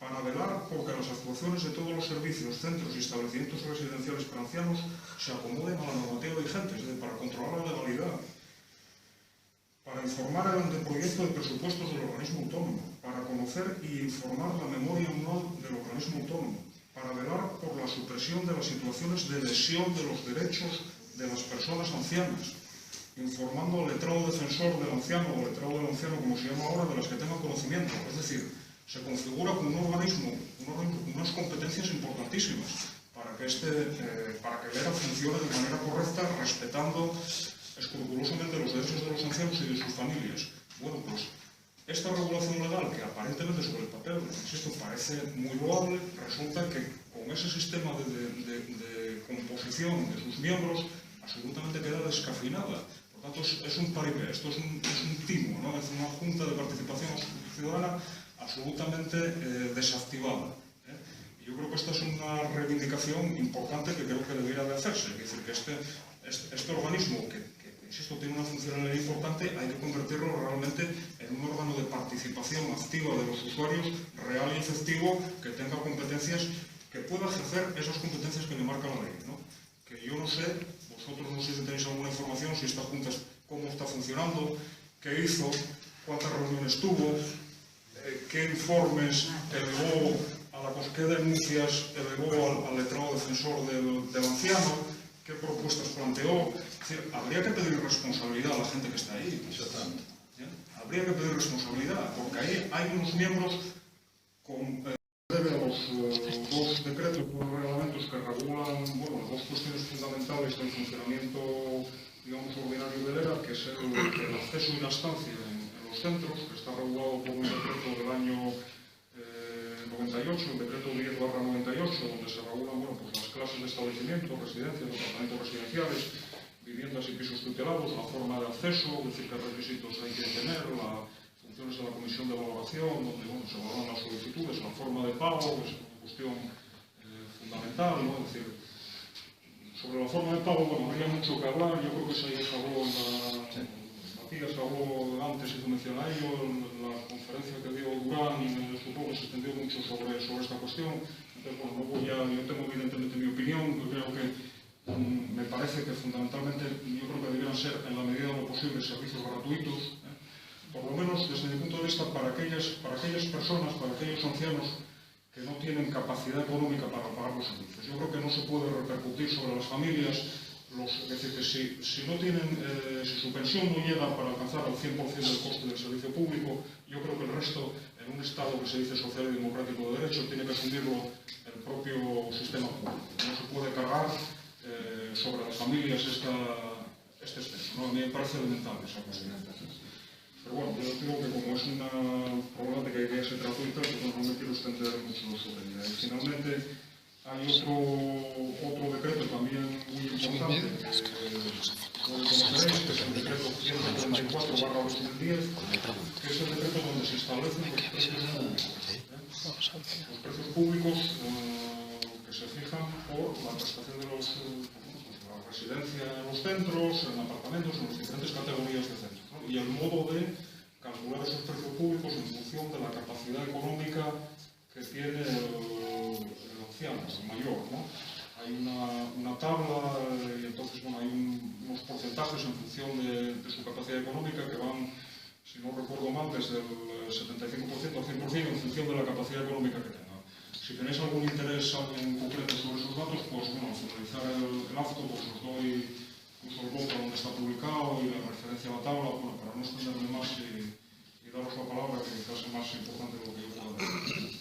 para velar por que las actuaciones de todos los servicios, centros y establecimientos residenciales para ancianos se acomoden a la normativa vigente, es decir, para controlar la legalidad, para informar el anteproyecto de presupuestos del organismo autónomo, para conocer y informar la memoria anual del organismo autónomo, para velar por la supresión de las situaciones de lesión de los derechos de las personas ancianas, informando al letrado defensor del anciano o letrado del anciano, como se llama ahora, de las que tengan conocimiento. Es decir, se configura como un organismo con unas competencias importantísimas para que el ERA funcione de manera correcta, respetando escrupulosamente los derechos de los ancianos y de sus familias. Bueno, pues esta regulación legal, que aparentemente sobre el papel, insisto, parece muy loable, resulta que con ese sistema de composición de sus miembros absolutamente queda descafeinada. Por tanto, es un paripé, esto es un timo, ¿no? Es una junta de participación ciudadana absolutamente desactivada. Yo creo que esta es una reivindicación importante que creo que debiera de hacerse. Es decir, que este organismo, que insisto, tiene una funcionalidad importante, hay que convertirlo realmente en un órgano de participación activa de los usuarios, real y efectivo, que tenga competencias, que pueda ejercer esas competencias que le marca la ley, ¿no? Que yo no sé, vosotros no sé si tenéis alguna información, si esta junta, cómo está funcionando, qué hizo, cuántas reuniones tuvo, qué informes elevó qué denuncias elevó al letrado defensor del anciano, qué propuestas planteó. Es decir, habría que pedir responsabilidad a la gente que está ahí. Habría que pedir responsabilidad, porque ahí hay unos miembros con debe a los dos decretos, dos reglamentos que regulan, bueno, dos cuestiones fundamentales del funcionamiento, digamos, ordinario del ERA, que es el acceso y la estancia en los centros, que está regulado por un decreto del año 98, el decreto 10/98, donde se regulan, bueno, pues las clases de establecimiento, residencias, departamentos residenciales, viviendas y pisos tutelados, la forma de acceso, es decir, qué requisitos hay que tener, las funciones de la comisión de valoración, donde bueno, se valoran las solicitudes, la forma de pago, que es una cuestión fundamental, ¿no? Es decir, sobre la forma de pago, bueno, habría mucho que hablar, yo creo que se habló en la... Matías habló antes, hizo mención a ello, en la conferencia que dio Durán, supongo que se extendió mucho sobre esta cuestión. Entonces, bueno, yo tengo evidentemente mi opinión, yo creo que me parece que fundamentalmente, yo creo que debieran ser, en la medida de lo posible, servicios gratuitos, por lo menos desde mi punto de vista, para aquellas personas, para aquellos ancianos que no tienen capacidad económica para pagar los servicios. Yo creo que no se puede repercutir sobre las familias. Es decir, que si no tienen, si su pensión no llega para alcanzar el 100% del coste del servicio público, yo creo que el resto, en un Estado que se dice social y democrático de derecho, tiene que asumirlo el propio sistema público. No se puede cargar sobre las familias este exceso, ¿no? A mí me parece elemental esa cuestión. Pero bueno, yo creo que como es una problemática que ser gratuita, pues no me quiero extender mucho sobre ella. Y finalmente, hay otro decreto también muy importante que conoceréis, que es el decreto 134/2010, que es el decreto donde se establecen los precios públicos. Los precios públicos que se fijan por la prestación de la residencia en los centros, en apartamentos, en las diferentes categorías de centros, ¿no? Y el modo de calcular esos precios públicos en función de la capacidad económica que tiene el anciano, el mayor, ¿no? Hay una tabla y entonces, bueno, hay unos porcentajes en función de su capacidad económica que van, si no recuerdo mal, desde el 75% al 100% en función de la capacidad económica que tenga. Si tenéis algún interés en concreto sobre esos datos, pues bueno, al finalizar el acto, pues os doy incluso el blog donde está publicado y la referencia a la tabla, bueno, para no extenderme más y daros la palabra, que quizás es más importante de lo que yo pueda decir.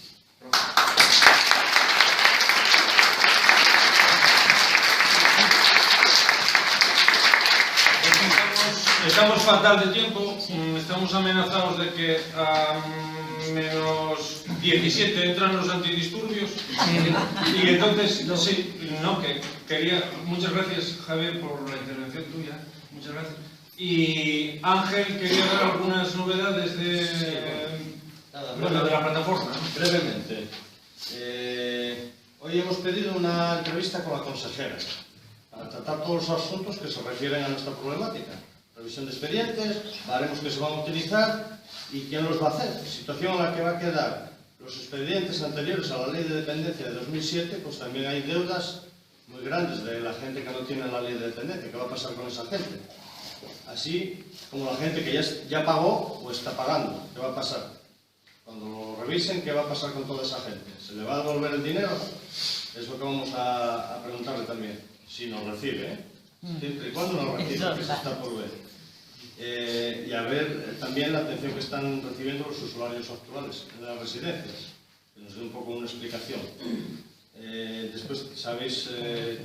Estamos fatal de tiempo, estamos amenazados de que a menos 17 entran los antidisturbios y entonces, sí, no, que quería, muchas gracias Javier por la intervención tuya, muchas gracias. Y Ángel quería dar algunas novedades de la plataforma. Brevemente, hoy hemos pedido una entrevista con la consejera para tratar todos los asuntos que se refieren a nuestra problemática. Revisión de expedientes, baremos que se van a utilizar y quién los va a hacer. Situación en la que va a quedar los expedientes anteriores a la ley de dependencia de 2007, pues también hay deudas muy grandes de la gente que no tiene la ley de dependencia. ¿Qué va a pasar con esa gente? Así como la gente que ya pagó o está pagando. ¿Qué va a pasar? Cuando lo revisen, ¿qué va a pasar con toda esa gente? ¿Se le va a devolver el dinero? Es lo que vamos a preguntarle también. Si nos recibe, ¿eh? Siempre y cuando nos recibe, que se está por ver. y a ver también la atención que están recibiendo los usuarios actuales en las residencias, que nos dé un poco una explicación. Después sabéis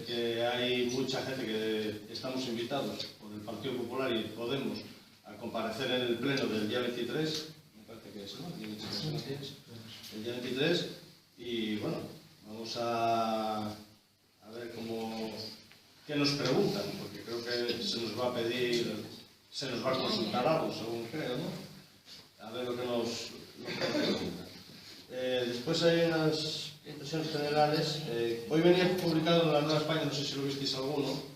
que hay mucha gente que estamos invitados por el Partido Popular y Podemos a comparecer en el pleno del día 23, me parece que es, ¿no? El día 23, y bueno, vamos a ver qué nos preguntan, porque creo que se nos va a pedir, se nos va a consultar algo, según creo, ¿no? A ver lo que nos preguntan. Después hay unas impresiones generales. Hoy venía publicado en la Nueva España, no sé si lo visteis alguno,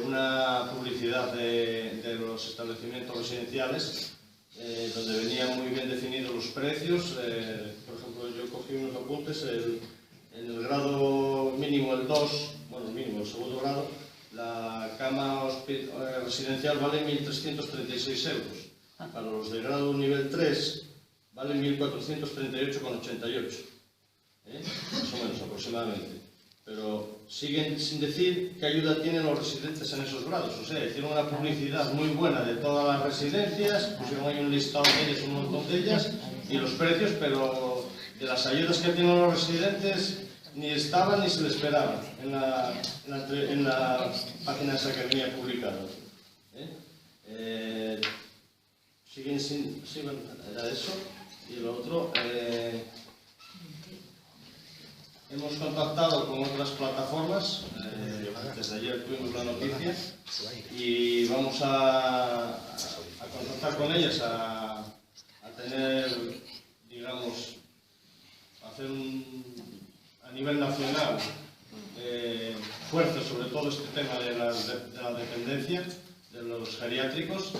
una publicidad de los establecimientos residenciales donde venían muy bien definidos los precios. Por ejemplo, yo cogí unos apuntes, en el grado mínimo, el 2, bueno, el mínimo, el segundo grado, la cama residencial vale 1.336 euros. Para los de grado nivel 3 vale 1.438,88. Más o menos, aproximadamente. Pero siguen sin decir qué ayuda tienen los residentes en esos grados. O sea, hicieron una publicidad muy buena de todas las residencias, pusieron ahí un listado de ellas, un montón de ellas, y los precios, pero de las ayudas que tienen los residentes ni estaban ni se le esperaban en la página esa que venía publicada. Siguen sin... Sí, bueno, era eso. Y lo otro... hemos contactado con otras plataformas, desde ayer tuvimos la noticia, y vamos a contactar con ellas, a tener, digamos, hacer a nivel nacional fuerza sobre todo este tema de la dependencia, de los geriátricos,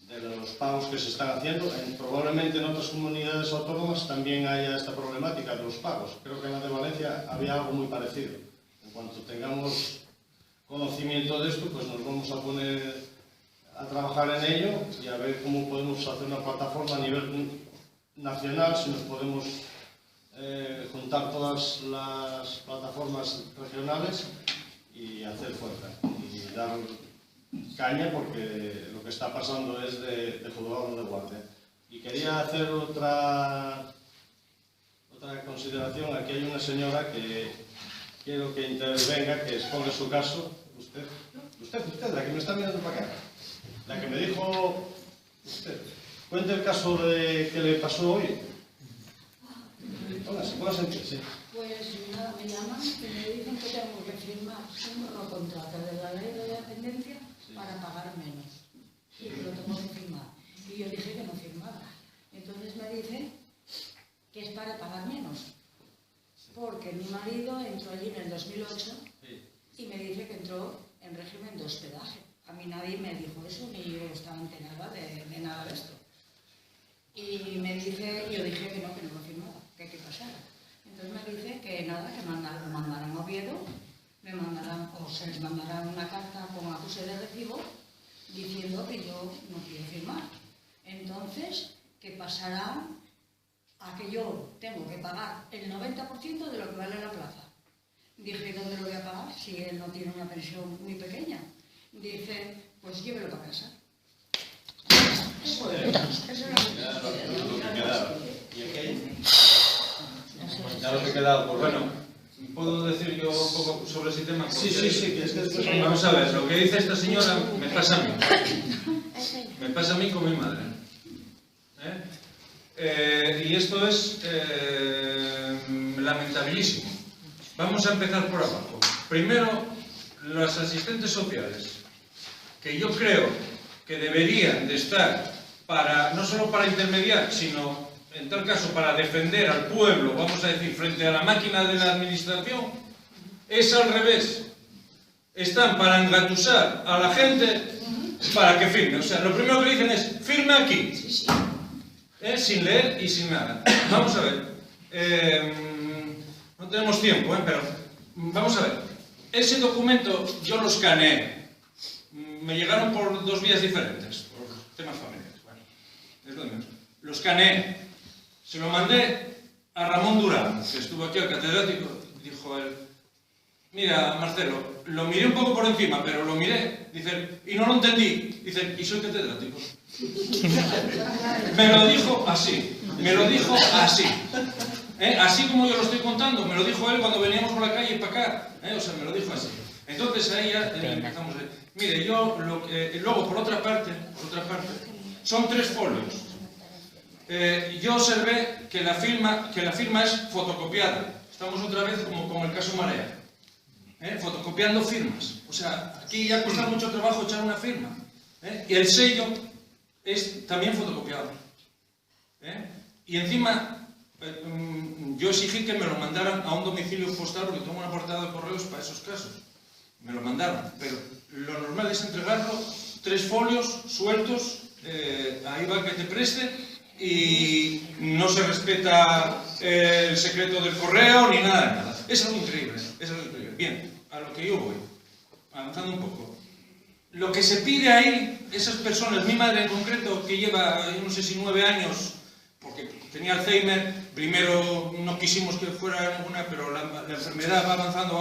de los pagos que se están haciendo. Probablemente en otras comunidades autónomas también haya esta problemática de los pagos. Creo que en la de Valencia había algo muy parecido. En cuanto tengamos conocimiento de esto, pues nos vamos a poner a trabajar en ello y a ver cómo podemos hacer una plataforma a nivel nacional, si nos podemos juntar todas las plataformas regionales y hacer fuerza y dar caña, porque lo que está pasando es de juzgado de guardia. Y quería hacer otra consideración. Aquí hay una señora que quiero que intervenga, que exponga su caso. Usted, la que me está mirando para acá, la que me dijo usted. Cuente el caso que le pasó hoy. Póngase en pie, sí. Pues nada, me llaman y me dicen que tengo que firmar un nuevo contrato de la ley de dependencia para pagar menos. Y que lo tengo que firmar. Y yo dije que no firmaba. Entonces me dicen que es para pagar menos. Porque mi marido entró allí en el 2008 y me dice que entró en régimen de hospedaje. A mí nadie me dijo eso, ni yo estaba enterada de nada de esto. Y me dice, yo dije que no lo firmaba, que hay que pasar. Entonces me dice que nada, que mandarán a Oviedo, se les mandará una carta con acuse de recibo diciendo que yo no quiero firmar. Entonces, que pasará a que yo tengo que pagar el 90% de lo que vale la plaza. Dije, ¿dónde lo voy a pagar si él no tiene una pensión muy pequeña? Dice, pues llévelo para casa. Eso es lo que quedaba. ¿Y aquel? Ya lo que he quedado, pues bueno, ¿puedo decir yo un poco sobre ese tema? Sí, que es que después... Vamos a ver, lo que dice esta señora me pasa a mí. Me pasa a mí con mi madre. Y esto es lamentabilísimo. Vamos a empezar por abajo. Primero, las asistentes sociales, que yo creo que deberían de estar no solo para intermediar, sino en tal caso para defender al pueblo, vamos a decir, frente a la máquina de la administración, es al revés. Están para engatusar a la gente para que firme. O sea, lo primero que dicen es, firme aquí. Sin leer y sin nada. Vamos a ver. No tenemos tiempo, pero vamos a ver. Ese documento yo lo escaneé. Me llegaron por 2 vías diferentes, por temas familiares. Bueno, es lo mismo. Lo escaneé. Se lo mandé a Ramón Durán, que estuvo aquí, al catedrático. Dijo él, mira, Marcelo, lo miré un poco por encima, pero lo miré, dice, y no lo entendí. Dice, y soy catedrático. Me lo dijo así, así como yo lo estoy contando, me lo dijo él cuando veníamos por la calle para acá, o sea, me lo dijo así. Entonces ahí ya empezamos. Mire, yo, luego por otra parte, son 3 folios. Yo observé que la firma es fotocopiada. Estamos otra vez como el caso Marea, fotocopiando firmas. O sea, aquí ya cuesta mucho trabajo echar una firma. Y el sello es también fotocopiado. Y encima, yo exigí que me lo mandaran a un domicilio postal porque tengo un apartado de correos para esos casos. Me lo mandaron, pero lo normal es entregarlo 3 folios sueltos, ahí va que te preste, y no se respeta el secreto del correo ni nada de nada. Es algo increíble, Bien, a lo que yo voy, avanzando un poco. Lo que se pide ahí, esas personas, mi madre en concreto, que lleva, yo no sé si 9 años, porque tenía Alzheimer, primero no quisimos que fuera ninguna, pero la enfermedad va avanzando,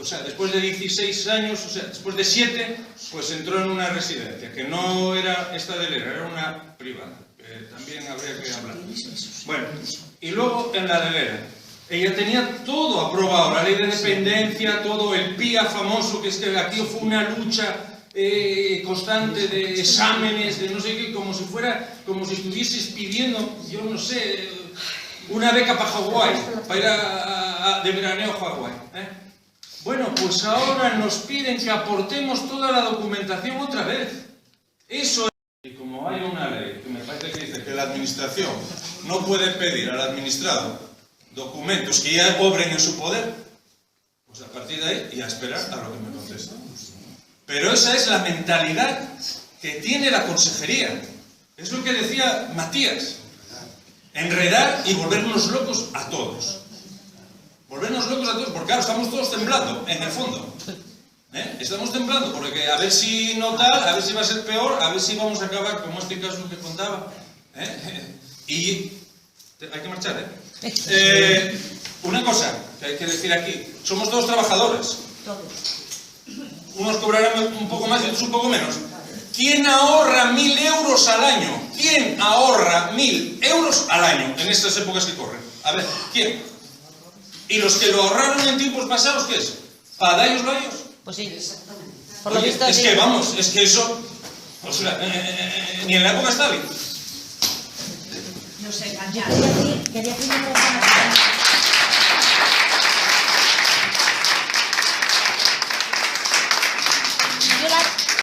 o sea, después de 16 años, o sea, después de 7, pues entró en una residencia, que no era esta de Lera, era una privada, también habría que hablar. Bueno, y luego en la de Lera, ella tenía todo aprobado, la ley de dependencia, todo, el PIA famoso, que es que aquí fue una lucha constante de exámenes, de no sé qué, como si estuvieses pidiendo, yo no sé, una beca para Hawái, para ir de veraneo a Hawái. Bueno, pues ahora nos piden que aportemos toda la documentación otra vez. Eso es. Y como hay una ley que me parece que dice que la administración no puede pedir al administrado documentos que ya obren en su poder, pues a partir de ahí y a esperar a lo que me contesten. Pero esa es la mentalidad que tiene la consejería. Es lo que decía Matías. Enredar y volvernos locos a todos. Volvernos locos a todos, porque claro, estamos todos temblando, en el fondo. Estamos temblando, porque a ver si no tal, a ver si va a ser peor, a ver si vamos a acabar como este caso que contaba. Y hay que marchar, una cosa que hay que decir aquí, somos todos trabajadores. Unos cobrarán un poco más y otros un poco menos. ¿Quién ahorra 1.000 euros al año? ¿Quién ahorra 1.000 euros al año en estas épocas que corren? A ver, ¿quién? ¿Y los que lo ahorraron en tiempos pasados qué es? ¿Para dallos layos? Pues sí. Por lo visto, es que vamos, es que eso, o sea, ni en la época Stalin. No sé, quería decir una cosa más.